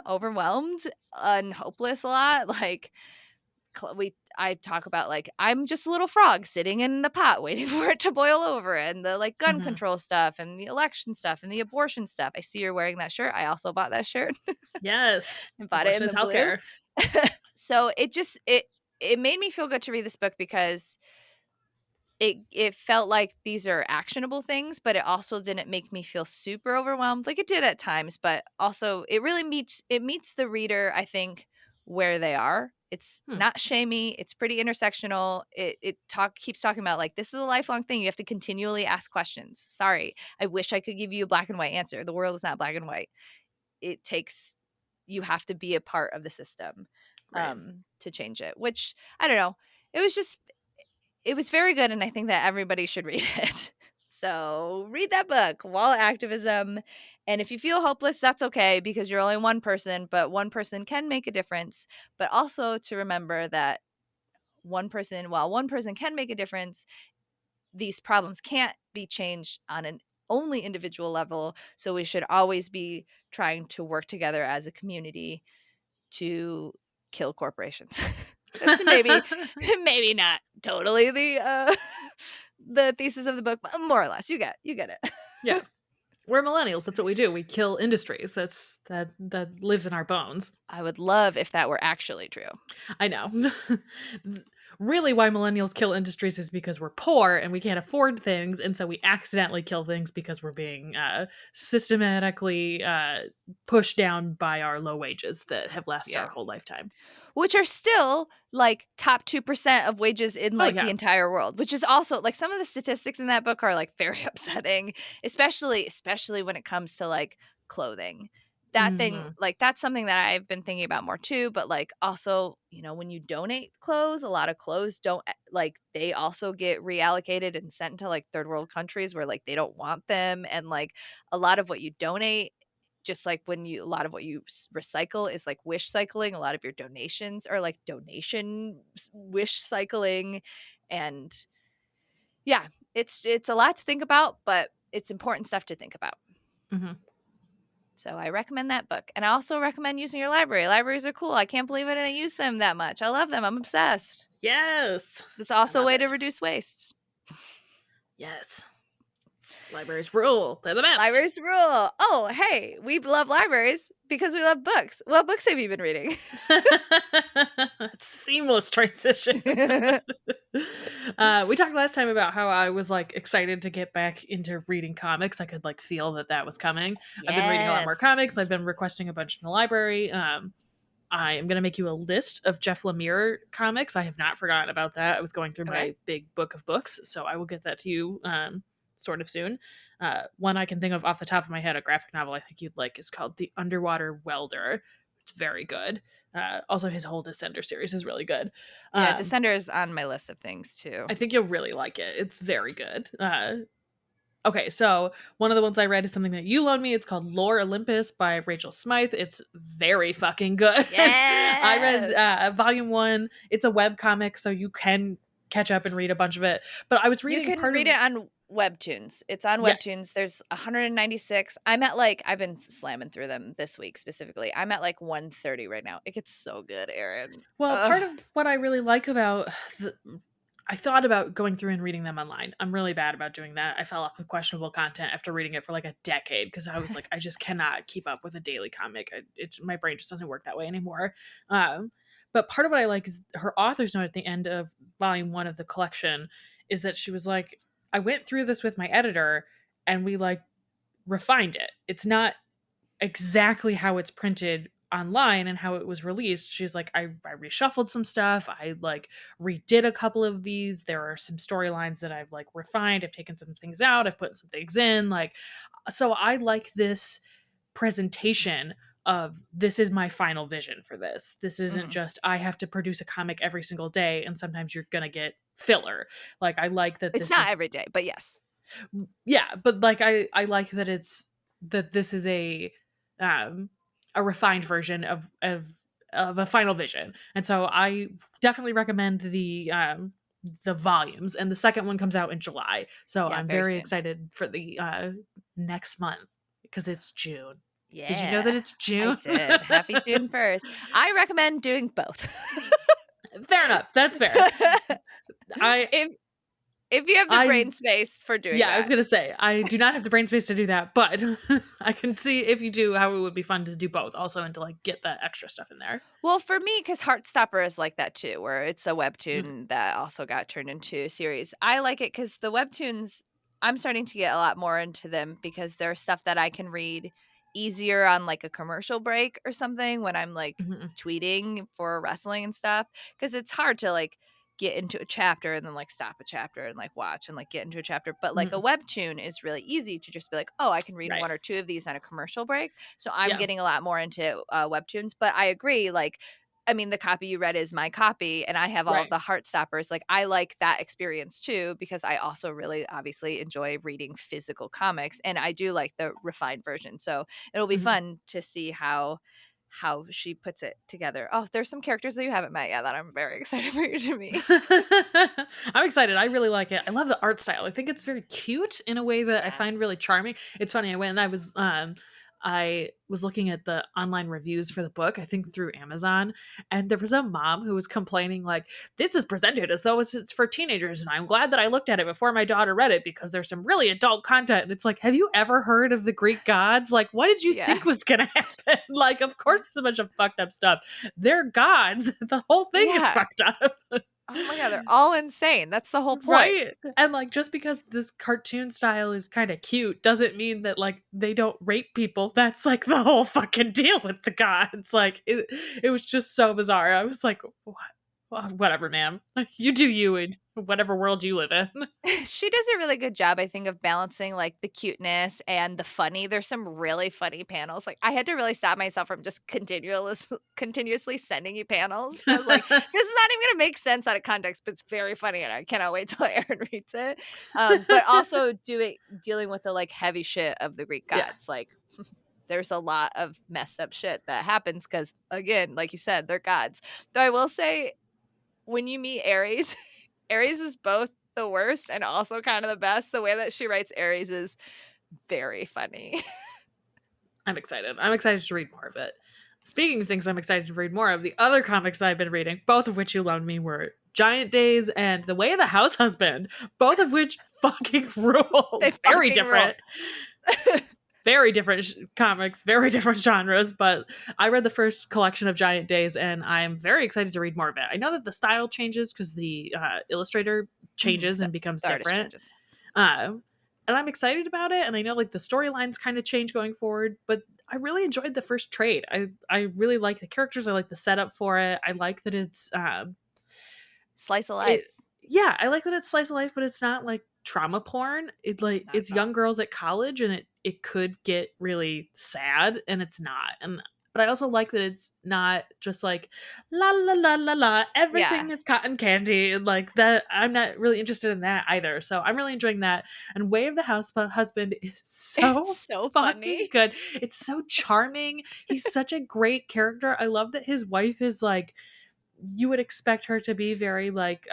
overwhelmed and hopeless a lot. Like, I talk about like, I'm just a little frog sitting in the pot waiting for it to boil over, and the like gun Mm-hmm. control stuff and the election stuff and the abortion stuff. I see you're wearing that shirt. I also bought that shirt Yes. and bought it in Abortion the is blue. healthcare. So it made me feel good to read this book because it felt like these are actionable things, but it also didn't make me feel super overwhelmed. Like it did at times, but also it meets the reader, I think, where they are. It's Hmm. not shamey. It's pretty intersectional. It keeps talking about like, this is a lifelong thing. You have to continually ask questions. Sorry, I wish I could give you a black and white answer. The world is not black and white. It takes You have to be a part of the system Right. to change it. Which I don't know. It was very good, and I think that everybody should read it. So read that book, Wall Activism. And if you feel hopeless, that's okay because you're only one person, but one person can make a difference. But also to remember that one person, while one person can make a difference, these problems can't be changed on an only individual level. So we should always be trying to work together as a community to kill corporations. That's maybe not totally the the thesis of the book, but more or less. You get it. Yeah. We're millennials. That's what we do. We kill industries. That lives in our bones. I would love if that were actually true. I know. Really, why millennials kill industries is because we're poor and we can't afford things, and so we accidentally kill things because we're being systematically pushed down by our low wages that have lasted our whole lifetime. Which are still like top 2% of wages in like the entire world, which is also like some of the statistics in that book are like very upsetting, especially when it comes to like clothing. That thing, like that's something that I've been thinking about more too, but like also, you know, when you donate clothes, a lot of clothes don't like they also get reallocated and sent to like third world countries where like they don't want them, and like a lot of what you donate, just like when a lot of what you recycle is like wish cycling. A lot of your donations are like donation wish cycling. And yeah, it's a lot to think about, but it's important stuff to think about. So I recommend that book. And I also recommend using your library. Libraries are cool. I can't believe I didn't use them that much. I love them. I'm obsessed. Yes. It's also a way to reduce waste. Yes. Libraries rule. They're the best. Libraries rule. Oh, hey, we love libraries because we love books. What books have you been reading? Seamless transition. We talked last time about how I was like excited to get back into reading comics. I could like feel that was coming. Yes. I've been reading a lot more comics. I've been requesting a bunch from the library. I am going to make you a list of Jeff Lemire comics. I have not forgotten about that. I was going through my big book of books, so I will get that to you sort of soon. One I can think of off the top of my head, a graphic novel I think you'd like, is called The Underwater Welder. It's very good. Also, his whole Descender series is really good. Yeah, Descender is on my list of things too. I think you'll really like it. It's very good. Okay, so one of the ones I read is something that you loaned me. It's called Lore Olympus by Rachel Smythe. It's very fucking good. Yes! I read volume 1. It's a web comic, so you can catch up and read a bunch of it. But I was reading. You can read it on Webtoons. It's on Webtoons. There's 196. I'm at like, I've been slamming through them this week specifically. I'm at like 130 right now. It gets so good, Erin. Well, part of what I really like about I thought about going through and reading them online. I'm really bad about doing that. I fell off with questionable content after reading it for like a decade because I was like, I just cannot keep up with a daily comic. My brain just doesn't work that way anymore. But part of what I like is her author's note at the end of volume 1 of the collection is that she was like, I went through this with my editor and we like refined it. It's not exactly how it's printed online and how it was released. She's like, I reshuffled some stuff. I like redid a couple of these. There are some storylines that I've like refined. I've taken some things out. I've put some things in. Like, so I like this presentation of this is my final vision for this. This isn't just I have to produce a comic every single day and sometimes you're gonna get filler. Like I like that it's not every day, but yes. Yeah, but like I like that this is a refined version of a final vision. And so I definitely recommend the volumes, and the second one comes out in July. So I'm very excited for the next month because it's June. Yeah. Did you know that it's June? I did. Happy June 1st. I recommend doing both. Fair enough. That's fair. If you have the brain space for doing that. Yeah, I was going to say, I do not have the brain space to do that, but I can see if you do how it would be fun to do both also and to like get that extra stuff in there. Well, for me, because Heartstopper is like that too, where it's a webtoon that also got turned into a series. I like it because the webtoons, I'm starting to get a lot more into them because there's stuff that I can read easier on like a commercial break or something when I'm like tweeting for wrestling and stuff, because it's hard to like get into a chapter and then like stop a chapter and like watch and like get into a chapter. But like a webtoon is really easy to just be like, oh, I can read 1 or 2 of these on a commercial break. So I'm getting a lot more into webtoons. But I agree, like, I mean, the copy you read is my copy and I have all of the Heartstoppers. Like I like that experience too, because I also really obviously enjoy reading physical comics and I do like the refined version. So it'll be fun to see how how she puts it together. Oh, there's some characters that you haven't met yet that I'm very excited for you to meet. I'm excited. I really like it. I love the art style. I think it's very cute in a way that I Yeah. find really charming. It's funny. I went and I was looking at the online reviews for the book, I think through Amazon, and there was a mom who was complaining like, this is presented as though it's for teenagers, and I'm glad that I looked at it before my daughter read it because there's some really adult content. And it's like, have you ever heard of the Greek gods? Like, what did you Yeah. think was gonna happen? Like, of course it's a bunch of fucked up stuff. They're gods. The whole thing is Yeah. fucked up. Oh my god, they're all insane. That's the whole point. Right. And like, just because this cartoon style is kind of cute doesn't mean that like they don't rape people. That's like the whole fucking deal with the gods. Like it was just so bizarre. I was like, what? Well, whatever, ma'am. You do you in whatever world you live in. She does a really good job, I think, of balancing like the cuteness and the funny. There's some really funny panels. Like I had to really stop myself from just continuously sending you panels. I was like, this is not even gonna make sense out of context, but it's very funny, and I cannot wait till Erin reads it. But also dealing with the like heavy shit of the Greek Yeah. gods. Like there's a lot of messed up shit that happens because, again, like you said, they're gods. Though I will say, when you meet Ares, Ares is both the worst and also kind of the best. The way that she writes Ares is very funny. I'm excited. I'm excited to read more of it. Speaking of things I'm excited to read more of, the other comics that I've been reading, both of which you loaned me, were Giant Days and The Way of the Househusband, both of which fucking rule. Very different. Very different comics, very different genres, but I read the first collection of Giant Days and I'm very excited to read more of it. I know that the style changes because the illustrator changes and becomes different. And I'm excited about it, and I know like the storylines kind of change going forward, but I really enjoyed the first trade. I really like the characters. I like the setup for it. I like that it's slice of life. I like that it's slice of life, but it's not like trauma porn. It's like it's young girls at college, and it could get really sad, and it's not. But I also like that it's not just like la la la la la, everything is cotton candy, and like that. I'm not really interested in that either. So I'm really enjoying that. And Way of the Husband is so so fucking funny. good. It's so charming. He's such a great character. I love that his wife is like, you would expect her to be very like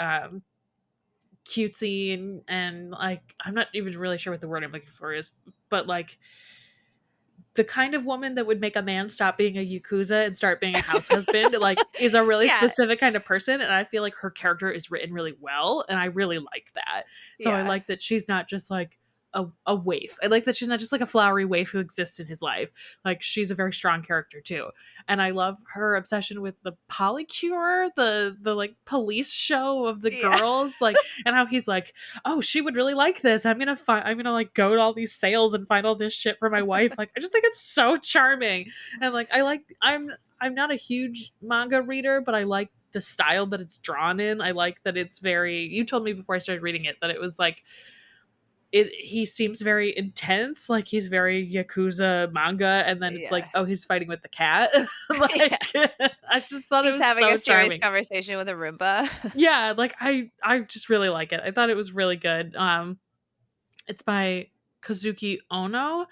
cutesy and like, I'm not even really sure what the word I'm looking for is, but like the kind of woman that would make a man stop being a yakuza and start being a house husband, like, is a really specific kind of person. And I feel like her character is written really well, and I really like that. So I like that she's not just like a waif. I like that she's not just like a flowery waif who exists in his life. Like, she's a very strong character too. And I love her obsession with the Polycure, the like police show of the girls, like, and how he's like, oh, she would really like this. I'm gonna like go to all these sales and find all this shit for my wife. Like, I just think it's so charming. And like, I'm not a huge manga reader, but I like the style that it's drawn in. I like that it's very, you told me before I started reading it that it was like, he seems very intense, like he's very Yakuza manga, and then it's like, oh, he's fighting with the cat. Like, I just thought he's it was having so a serious charming conversation with a Roomba. Yeah, like I just really like it. I thought it was really good. It's by Kazuki Oono.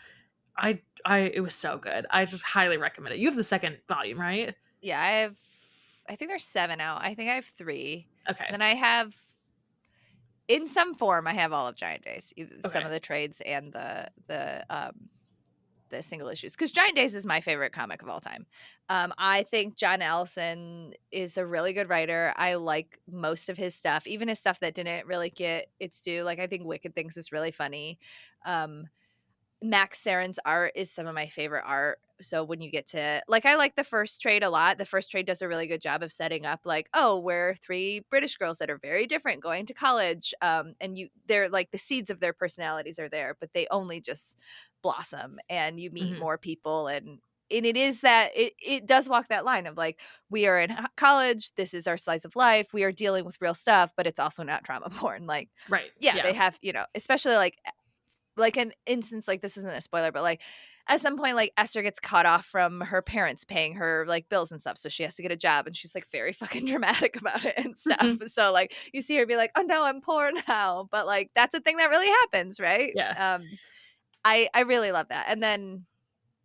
It was so good. I just highly recommend it. You have the second volume, right? Yeah, I think there's 7 out. I think I have 3. Okay. And then I have, in some form, I have all of Giant Days, some of the trades and the single issues. Because Giant Days is my favorite comic of all time. I think John Allison is a really good writer. I like most of his stuff, even his stuff that didn't really get its due. Like, I think Wicked Things is really funny. Max Sarin's art is some of my favorite art. So when you get to, like, I like the first trade a lot. The first trade does a really good job of setting up, like, oh, we're 3 British girls that are very different going to college. And they're like, the seeds of their personalities are there, but they only just blossom, and you meet more people. And it is that it does walk that line of like, we are in college. This is our slice of life. We are dealing with real stuff, but it's also not trauma porn. Like, right. Yeah. They have, especially like an instance, like, this isn't a spoiler, but like at some point, like, Esther gets cut off from her parents paying her like bills and stuff, so she has to get a job, and she's like very fucking dramatic about it and stuff. So like, you see her be like, oh no, I'm poor now, but like, that's a thing that really happens, right? Yeah. I really love that. And then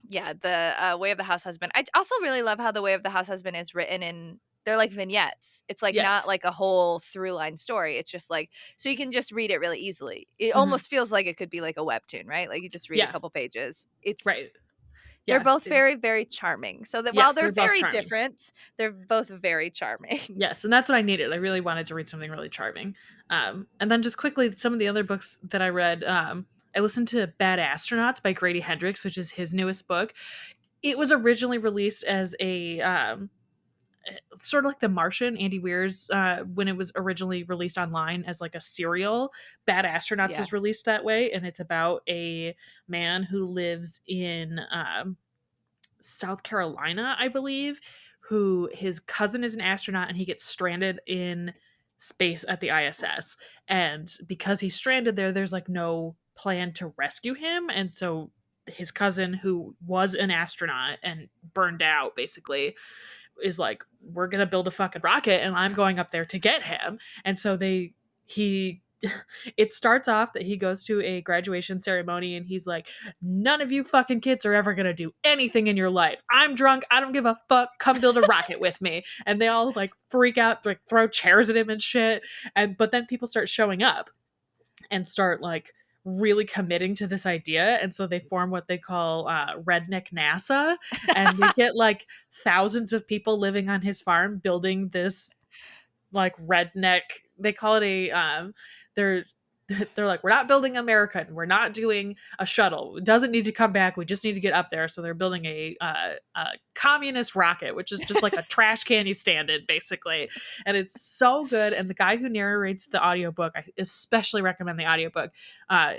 Yeah, the Way of the Househusband. I also really love how the Way of the Househusband is written in they're like vignettes. It's like not Yes. like a whole through line story. It's just like so you can just read it really easily. It Mhm. almost feels like it could be like a webtoon, right? Like you just read a Yeah. couple pages. It's Right. they're Yeah. both very, very charming. So that while Yes, they're they're both very charming. different, they're both very charming. Yes, and that's what I needed. I really wanted to read something really charming. And then just quickly, some of the other books that I read. I listened to Bad Astronauts by Grady Hendrix, which is his newest book. It was originally released as a sort of like The Martian, Andy Weir's, when it was originally released online as like a serial. Bad Astronauts Yeah. was released that way, and it's about a man who lives in South Carolina, I believe, who his cousin is an astronaut and he gets stranded in space at the ISS. And because he's stranded there, there's like no plan to rescue him. And so his cousin, who was an astronaut and burned out basically, is like, we're gonna build a fucking rocket and I'm going up there to get him. And so he it starts off that he goes to a graduation ceremony and he's like, none of you fucking kids are ever gonna do anything in your life. I'm drunk, I don't give a fuck, come build a rocket with me. And they all like freak out, like throw chairs at him and shit. And but then people start showing up and start like really committing to this idea, and so they form what they call redneck NASA, and they get like thousands of people living on his farm building this like redneck, they call it a they're they're like, we're not building America and we're not doing a shuttle, it doesn't need to come back, we just need to get up there. So they're building a communist rocket, which is just like a trash can you stand in basically. And it's so good. And the guy who narrates the audiobook, I especially recommend the audiobook,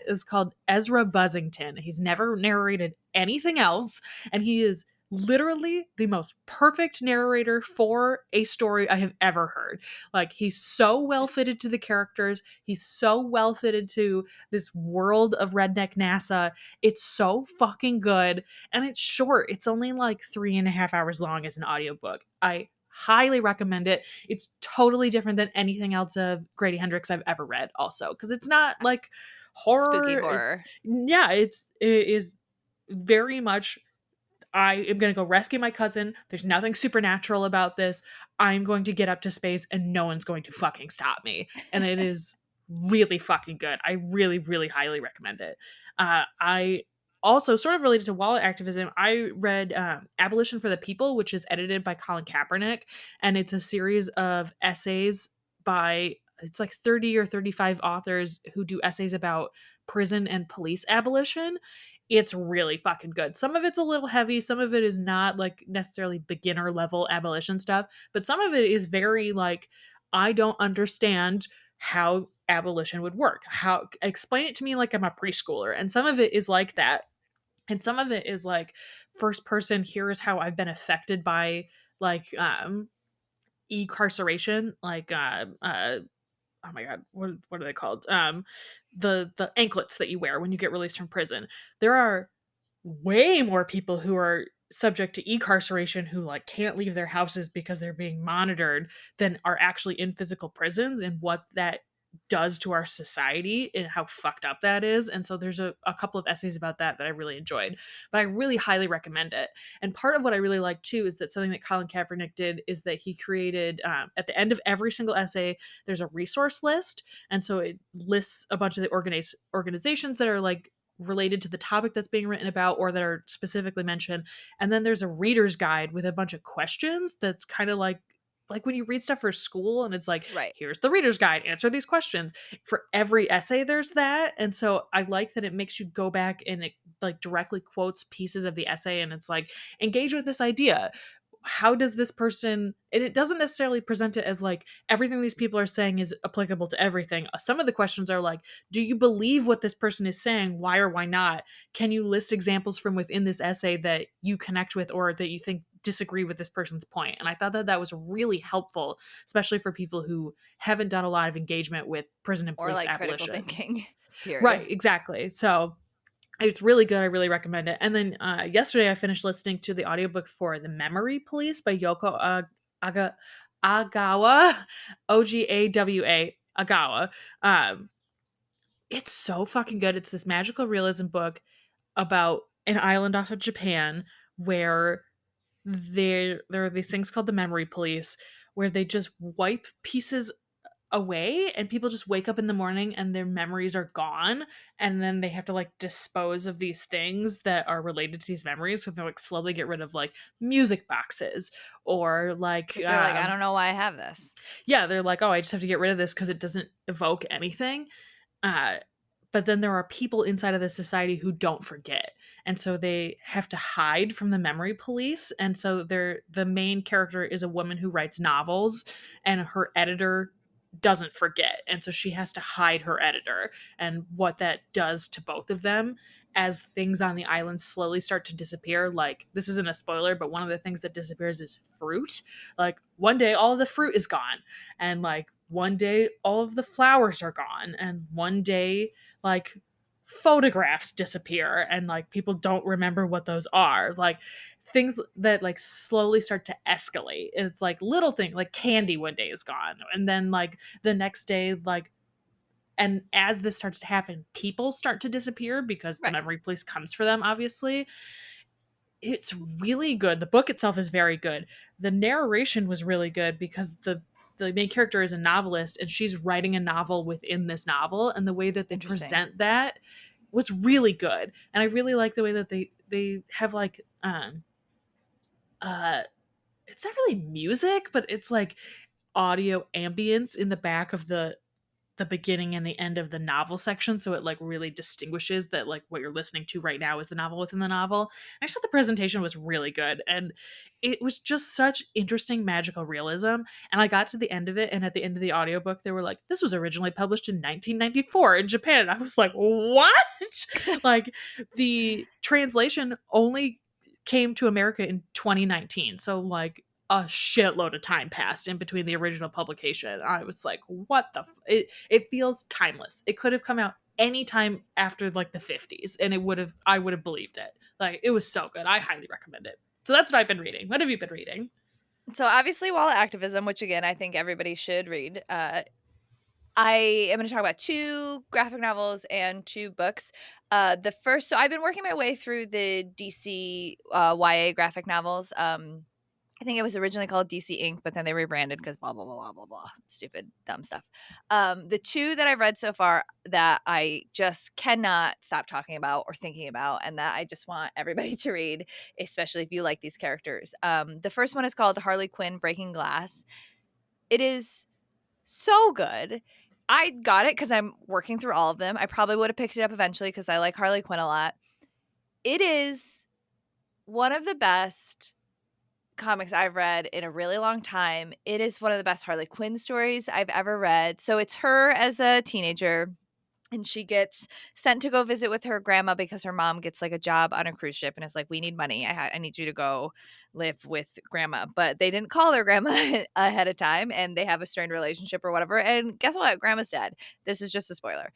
is called Ezra Buzzington. He's never narrated anything else, and he is literally the most perfect narrator for a story I have ever heard. Like, he's so well fitted to the characters, he's so well fitted to this world of redneck NASA. It's so fucking good, and it's short. It's only like 3.5 hours long as an audiobook. I highly recommend it. It's totally different than anything else of Grady Hendrix I've ever read, also, because it's not like Spooky horror. horror. Yeah, it is very much, I am going to go rescue my cousin. There's nothing supernatural about this. I'm going to get up to space and no one's going to fucking stop me. And it is really fucking good. I really, really highly recommend it. I also, sort of related to wallet activism, I read Abolition for the People, which is edited by Colin Kaepernick. And it's a series of essays by, it's like 30 or 35 authors who do essays about prison and police abolition. It's really fucking good. Some of it's a little heavy, some of it is not like necessarily beginner level abolition stuff, but some of it is very like, I don't understand how abolition would work. How, explain it to me like I'm a preschooler. And some of it is like that. And some of it is like, first person, here's how I've been affected by like e-carceration, like oh my god, what are they called? The anklets that you wear when you get released from prison. There are way more people who are subject to e-carceration who like can't leave their houses because they're being monitored than are actually in physical prisons, and what that does to our society and how fucked up that is. And so there's a couple of essays about that that I really enjoyed, but I really highly recommend it. And part of what I really like too is that something that Colin Kaepernick did is that he created, at the end of every single essay there's a resource list, and so it lists a bunch of the organizations that are like related to the topic that's being written about or that are specifically mentioned. And then there's a reader's guide with a bunch of questions that's kind of like when you read stuff for school and it's like, Right. here's the reader's guide, answer these questions. For every essay there's that. And so I like that it makes you go back and it like directly quotes pieces of the essay, and it's like, engage with this idea. How does this person, and it doesn't necessarily present it as like everything these people are saying is applicable to everything. Some of the questions are like, do you believe what this person is saying, why or why not? Can you list examples from within this essay that you connect with or that you think disagree with this person's point? And I thought that that was really helpful, especially for people who haven't done a lot of engagement with prison and Or police like critical abolition. thinking. Period. Right, exactly. So it's really good. I really recommend it. And then yesterday I finished listening to the audiobook for The Memory Police by Yoko Ogawa, Ogawa, Ogawa. It's so fucking good. It's this magical realism book about an island off of Japan where there are these things called the memory police, where they just wipe pieces away, and people just wake up in the morning and their memories are gone, and then they have to like dispose of these things that are related to these memories. So they're like slowly get rid of like music boxes, or like Because they're like, I don't know why I have this. yeah, they're like, oh, I just have to get rid of this because it doesn't evoke anything. uh but then there are people inside of the society who don't forget, and so they have to hide from the memory police. And so the main character is a woman who writes novels, and her editor doesn't forget, and so she has to hide her editor, and what that does to both of them as things on the island slowly start to disappear. Like, this isn't a spoiler, but one of the things that disappears is fruit. Like, one day all of the fruit is gone, and like one day all of the flowers are gone, and one day like photographs disappear, and like people don't remember what those are. Like, things that like slowly start to escalate. And it's like little thing like candy one day is gone, and then like the next day, like, and as this starts to happen, people start to disappear because the Right. memory police comes for them, obviously. It's really good. The book itself is very good. The narration was really good because the main character is a novelist, and she's writing a novel within this novel, and the way that they Interesting. present that was really good. And I really like the way that they have like uh it's not really music, but it's like audio ambience in the back of the beginning and the end of the novel section, so it like really distinguishes that like what you're listening to right now is the novel within the novel. And I just thought the presentation was really good, and it was just such interesting magical realism. And I got to the end of it, and at the end of the audiobook they were like, this was originally published in 1994 in Japan, and I was like, what? Like, the translation only came to America in 2019, so like a shitload of time passed in between the original publication. I was like, what the it feels timeless. It could have come out anytime after like the 50s, and I would have believed it. Like, it was so good. I highly recommend it. So that's what I've been reading. What have you been reading? So obviously, while Activism, which again I think everybody should read, I am going to talk about 2 graphic novels and 2 books. The first, so I've been working my way through the DC YA graphic novels. I think it was originally called DC Inc., but then they rebranded because blah, blah, blah, blah, blah, blah. Stupid, dumb stuff. The 2 that I've read so far that I just cannot stop talking about or thinking about, and that I just want everybody to read, especially if you like these characters. The first one is called Harley Quinn Breaking Glass. It is so good. I got it because I'm working through all of them. I probably would have picked it up eventually because I like Harley Quinn a lot. It is one of the best comics I've read in a really long time. It is one of the best Harley Quinn stories I've ever read. So it's her as a teenager, and she gets sent to go visit with her grandma because her mom gets like a job on a cruise ship and is like, we need money. I need you to go live with grandma. But they didn't call their grandma ahead of time, and they have a strained relationship or whatever. And guess what? Grandma's dead. This is just a spoiler.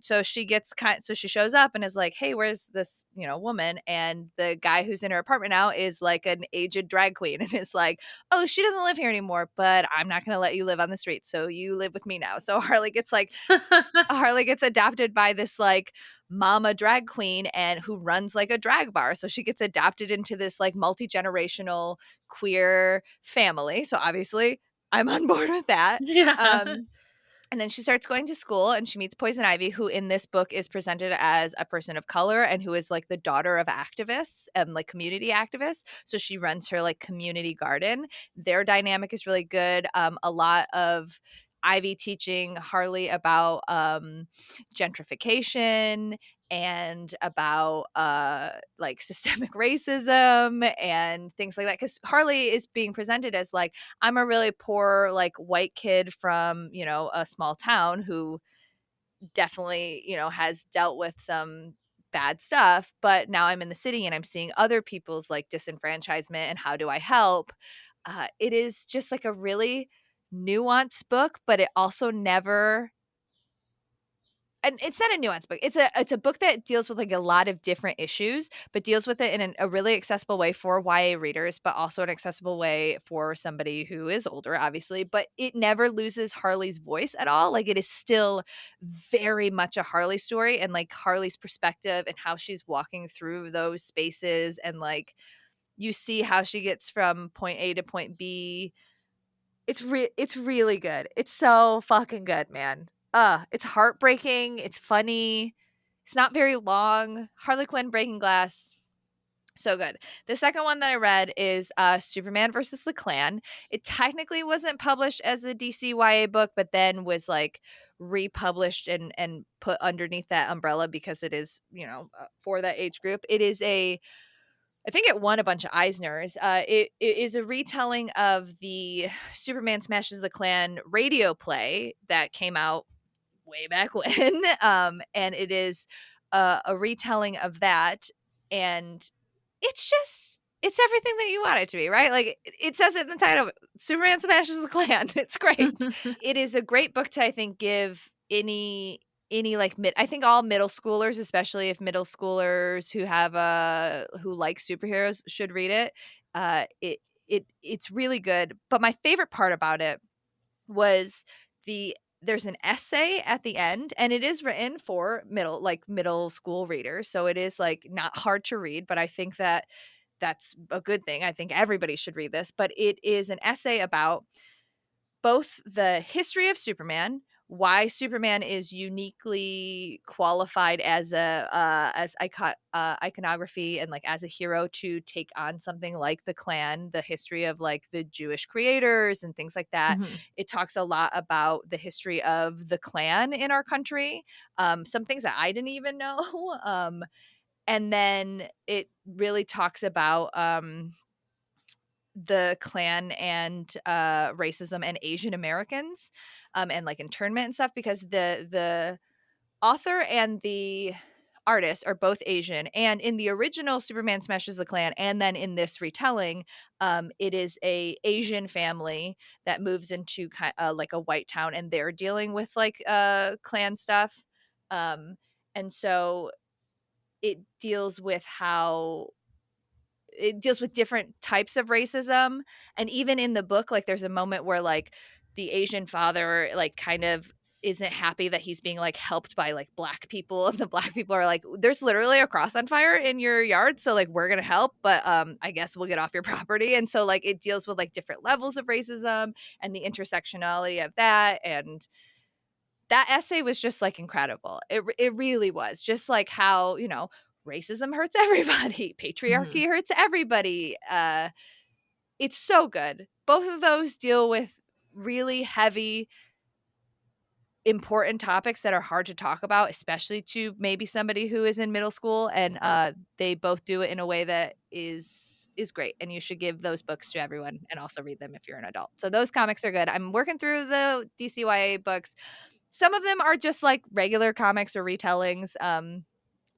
So she shows up and is like, hey, where's this, woman? And the guy who's in her apartment now is like an aged drag queen and is like, oh, she doesn't live here anymore, but I'm not going to let you live on the street. So you live with me now. So Harley gets adopted by this like mama drag queen and who runs like a drag bar. So she gets adopted into this like multi-generational queer family. So obviously I'm on board with that. Yeah. And then she starts going to school and she meets Poison Ivy, who in this book is presented as a person of color and who is like the daughter of activists and like community activists. So she runs her like community garden. Their dynamic is really good. A lot of Ivy teaching Harley about gentrification and about like systemic racism and things like that. Because Harley is being presented as like, I'm a really poor like white kid from, a small town who definitely, has dealt with some bad stuff, but now I'm in the city and I'm seeing other people's like disenfranchisement and how do I help? It is just like a really nuanced book, but it also never and it's not a nuanced book. It's a book that deals with, like, a lot of different issues, but deals with it in a really accessible way for YA readers, but also an accessible way for somebody who is older, obviously, but it never loses Harley's voice at all. Like, it is still very much a Harley story, and, like, Harley's perspective and how she's walking through those spaces, and, like, you see how she gets from point A to point B. It's really good. It's so fucking good, man. It's heartbreaking, it's funny, it's not very long. Harley Quinn Breaking Glass, so good. The second one that I read is, Superman versus the Klan. It technically wasn't published as a DCYA book, but then was, like, republished and put underneath that umbrella because it is, for that age group. I think it won a bunch of Eisners. It is a retelling of the Superman Smashes the Klan radio play that came out way back when. And it is a retelling of that. And it's everything that you want it to be, right? Like it says it in the title, Superman Smashes the Klan. It's great. It is a great book to, I think, give any like I think all middle schoolers, especially if middle schoolers who like superheroes should read it. It's really good. But my favorite part about it was there's an essay at the end, and it is written for middle school readers. So it is like not hard to read, but I think that's a good thing. I think everybody should read this, but it is an essay about both the history of Superman, why Superman is uniquely qualified as iconography and like as a hero to take on something like the Klan, the history of like the Jewish creators and things like that. Mhm. It talks a lot about the history of the Klan in our country, some things that I didn't even know. And then it really talks about the Klan and racism and Asian Americans, and like internment and stuff, because the author and the artist are both Asian. And in the original Superman Smashes the Klan, and then in this retelling, it is a Asian family that moves into like a white town, and they're dealing with like Klan stuff. Um, and so it deals with how it deals with different types of racism. And even in the book, like there's a moment where like the Asian father like kind of isn't happy that he's being like helped by like black people, and the black people are like, there's literally a cross on fire in your yard, so like we're gonna help, but I guess we'll get off your property. And so like it deals with like different levels of racism and the intersectionality of that. And that essay was just like incredible. It really was. Just like how, racism hurts everybody, Mhm. patriarchy hurts everybody. It's so good. Both of those deal with really heavy, important topics that are hard to talk about, especially to maybe somebody who is in middle school. And they both do it in a way that is great. And you should give those books to everyone and also read them if you're an adult. So those comics are good. I'm working through the DCYA books. Some of them are just like regular comics or retellings.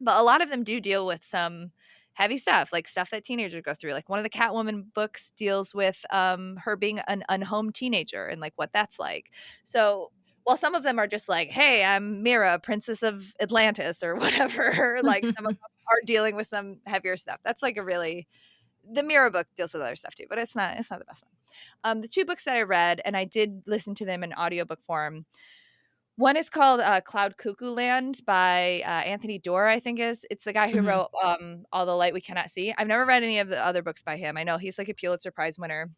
But a lot of them do deal with some heavy stuff, like stuff that teenagers go through. Like one of the Catwoman books deals with her being an unhomed teenager and like what that's like. So while some of them are just like, hey, I'm Mira, Princess of Atlantis or whatever, like some of them are dealing with some heavier stuff. That's like the Mira book deals with other stuff too, but it's not the best one. The two books that I read, and I did listen to them in audiobook form. One is called Cloud Cuckoo Land by Anthony Doerr, I think it's the guy who Mhm. wrote All the Light We Cannot See. I've never read any of the other books by him. I know he's like a Pulitzer Prize winner.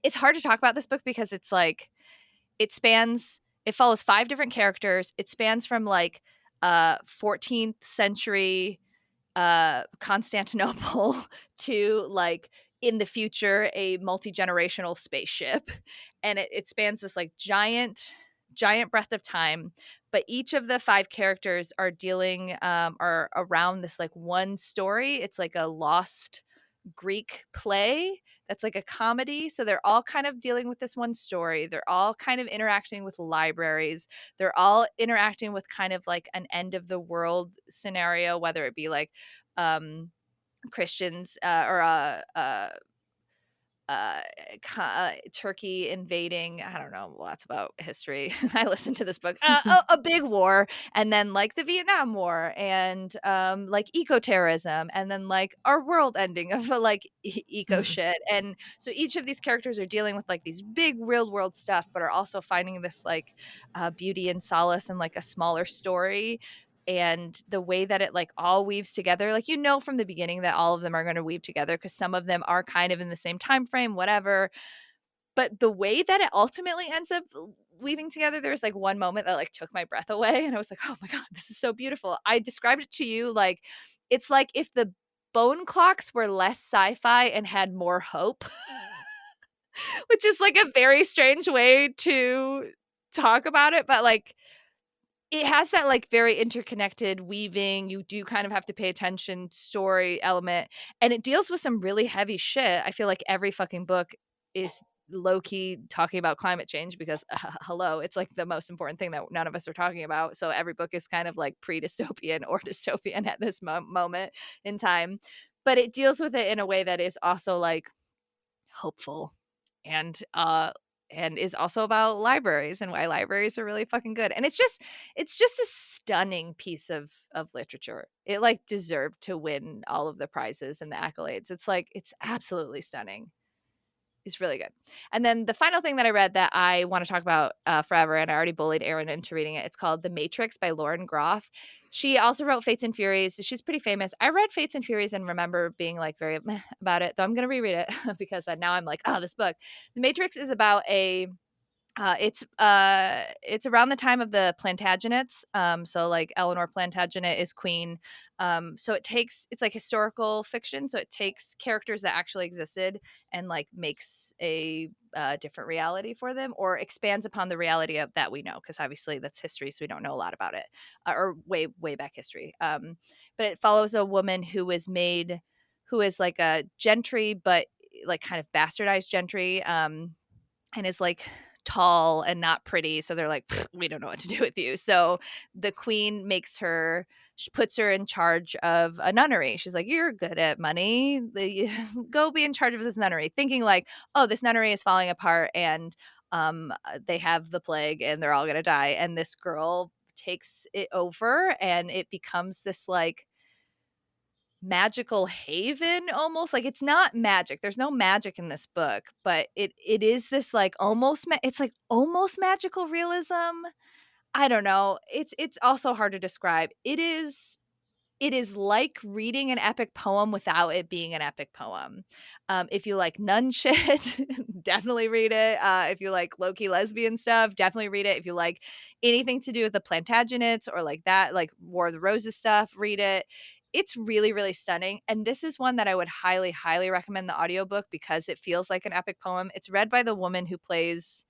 It's hard to talk about this book because it's like it follows 5 different characters. It spans from like 14th century Constantinople to like in the future a multi-generational spaceship. And it spans this like giant breadth of time. But each of the 5 characters are dealing are around this like one story. It's like a lost Greek play that's like a comedy. So they're all kind of dealing with this one story. They're all kind of interacting with libraries. They're all interacting with kind of like an end of the world scenario, whether it be like Christians or Turkey invading, I don't know lots about history. I listened to this book. A big war, and then like the Vietnam War, and like eco-terrorism, and then like our world ending of like eco shit. And so each of these characters are dealing with like these big real world stuff, but are also finding this like beauty and solace in like a smaller story. And the way that it like all weaves together, like from the beginning that all of them are going to weave together, because some of them are kind of in the same time frame, whatever. But the way that it ultimately ends up weaving together, there was like one moment that like took my breath away, and I was like, oh my god, this is so beautiful. I described it to you like it's like if the Bone Clocks were less sci-fi and had more hope. Which is like a very strange way to talk about it, but like it has that, like, very interconnected weaving, you do kind of have to pay attention story element, and it deals with some really heavy shit. I feel like every fucking book is low-key talking about climate change because, hello, it's, like, the most important thing that none of us are talking about, so every book is kind of, like, pre-dystopian or dystopian at this moment in time, but it deals with it in a way that is also, like, hopeful and is also about libraries and why libraries are really fucking good. And it's just a stunning piece of literature. It like deserved to win all of the prizes and the accolades. It's like it's absolutely stunning. It's really good. And then the final thing that I read that I want to talk about forever, and I already bullied Erin into reading it. It's called The Matrix by Lauren Groff. She also wrote Fates and Furies. She's pretty famous. I read Fates and Furies and remember being like very meh about it, though I'm going to reread it because now I'm like, oh, this book. The Matrix is about it's around the time of the Plantagenets. So like Eleanor Plantagenet is queen. So it's like historical fiction. So it takes characters that actually existed and like makes a different reality for them, or expands upon the reality of that we know, because obviously that's history, so we don't know a lot about it, or way back history. But it follows a woman who is like a gentry, but like kind of bastardized gentry. And is like tall and not pretty, so they're like, we don't know what to do with you. So the queen puts her in charge of a nunnery. She's like, you're good at money, go be in charge of this nunnery, thinking like, oh, this nunnery is falling apart and they have the plague and they're all gonna die. And this girl takes it over and it becomes this like magical haven, almost. Like it's not magic, there's no magic in this book, but it is this like it's like almost magical realism. I don't know, it's also hard to describe. It is like reading an epic poem without it being an epic poem. If you like nun shit, definitely read it. If you like low-key lesbian stuff, definitely read it. If you like anything to do with the Plantagenets or like that, like War of the Roses stuff, read it. It's really, really stunning. And this is one that I would highly, highly recommend the audiobook because it feels like an epic poem. It's read by the woman who plays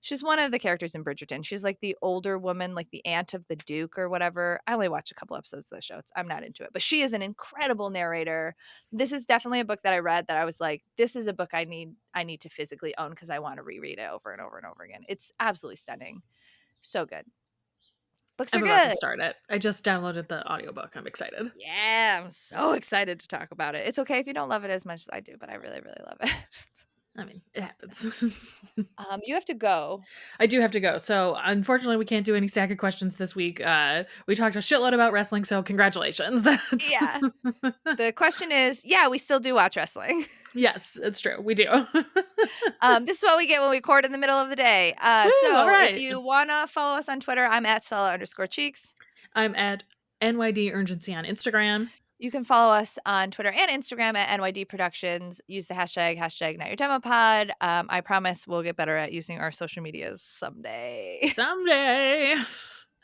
She's one of the characters in Bridgerton. She's like the older woman, like the aunt of the Duke or whatever. I only watched a couple episodes of the show. I'm not into it, but she is an incredible narrator. This is definitely a book that I read that I was like, this is a book I need to physically own because I want to reread it over and over and over again. It's absolutely stunning. So good. Books are I'm about to good. start it. I just downloaded the audiobook. I'm excited. Yeah, I'm so excited to talk about it. It's okay if you don't love it as much as I do, but I really, really love it. I mean, it happens. You have to go. I do have to go. So unfortunately, we can't do any stack of questions this week. We talked a shitload about wrestling, so congratulations. That's Yeah. The question is, yeah, we still do watch wrestling. Yes, it's true. We do. This is what we get when we record in the middle of the day. Woo, So all right. if you want to follow us on Twitter, I'm at Stella_Cheeks. I'm at NYD Urgency on Instagram. You can follow us on Twitter and Instagram at NYD Productions. Use the hashtag #NotYourDemoPod. I promise we'll get better at using our social medias someday. Someday.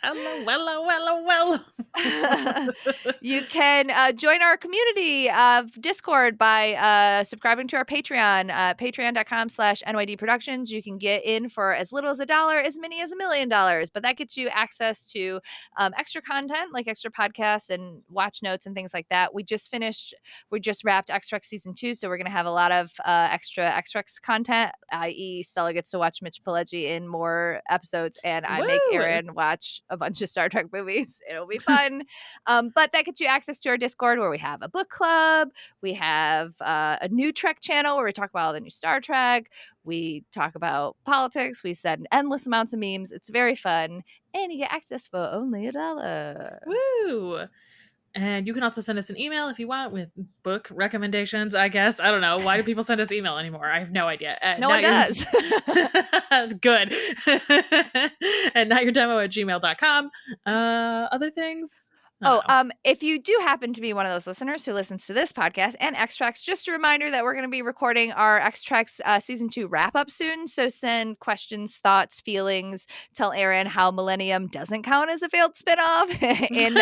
Well. You can join our community of Discord by subscribing to our Patreon, patreon.com/NYD Productions. You can get in for as little as $1, as many as $1 million, but that gets you access to extra content like extra podcasts and watch notes and things like that. We just wrapped Extrex season 2, so we're going to have a lot of extra Extrex content, i.e. Stella gets to watch Mitch Pileggi in more episodes, and I make Woo! Erin watch a bunch of Star Trek movies. It'll be fun. But that gets you access to our Discord where we have a book club. We have a new Trek channel where we talk about all the new Star Trek. We talk about politics. We send endless amounts of memes. It's very fun. And you get access for only $1. Woo! And you can also send us an email if you want with book recommendations, I guess. I don't know. Why do people send us email anymore? I have no idea. No one does. Good. And notyourdemo@gmail.com. Other things? If you do happen to be one of those listeners who listens to this podcast and X-Tracks, just a reminder that we're going to be recording our X-Tracks season 2 wrap-up soon. So send questions, thoughts, feelings. Tell Erin how Millennium doesn't count as a failed spinoff in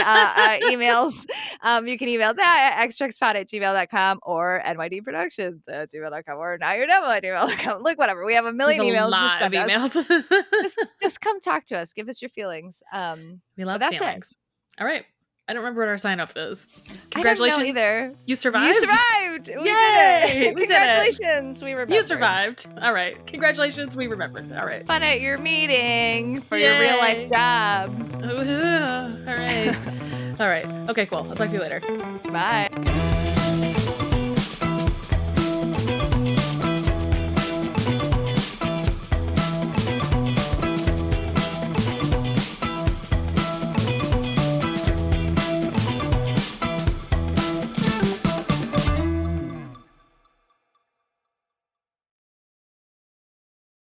emails. You can email that at xtrackspod@gmail.com or nydproductions@gmail.com or notyourdemo@gmail.com. Look, whatever. We have a million emails. A lot of emails. just come talk to us. Give us your feelings. We love that's feelings. All right. I don't remember what our sign off is. Congratulations. I don't know either. You survived? You survived. We Yay! did it. Congratulations. We remembered. You survived. All right. Congratulations. We remembered. All right. Fun at your meeting for your real life job. All right. All right. Okay, cool. I'll talk to you later. Bye.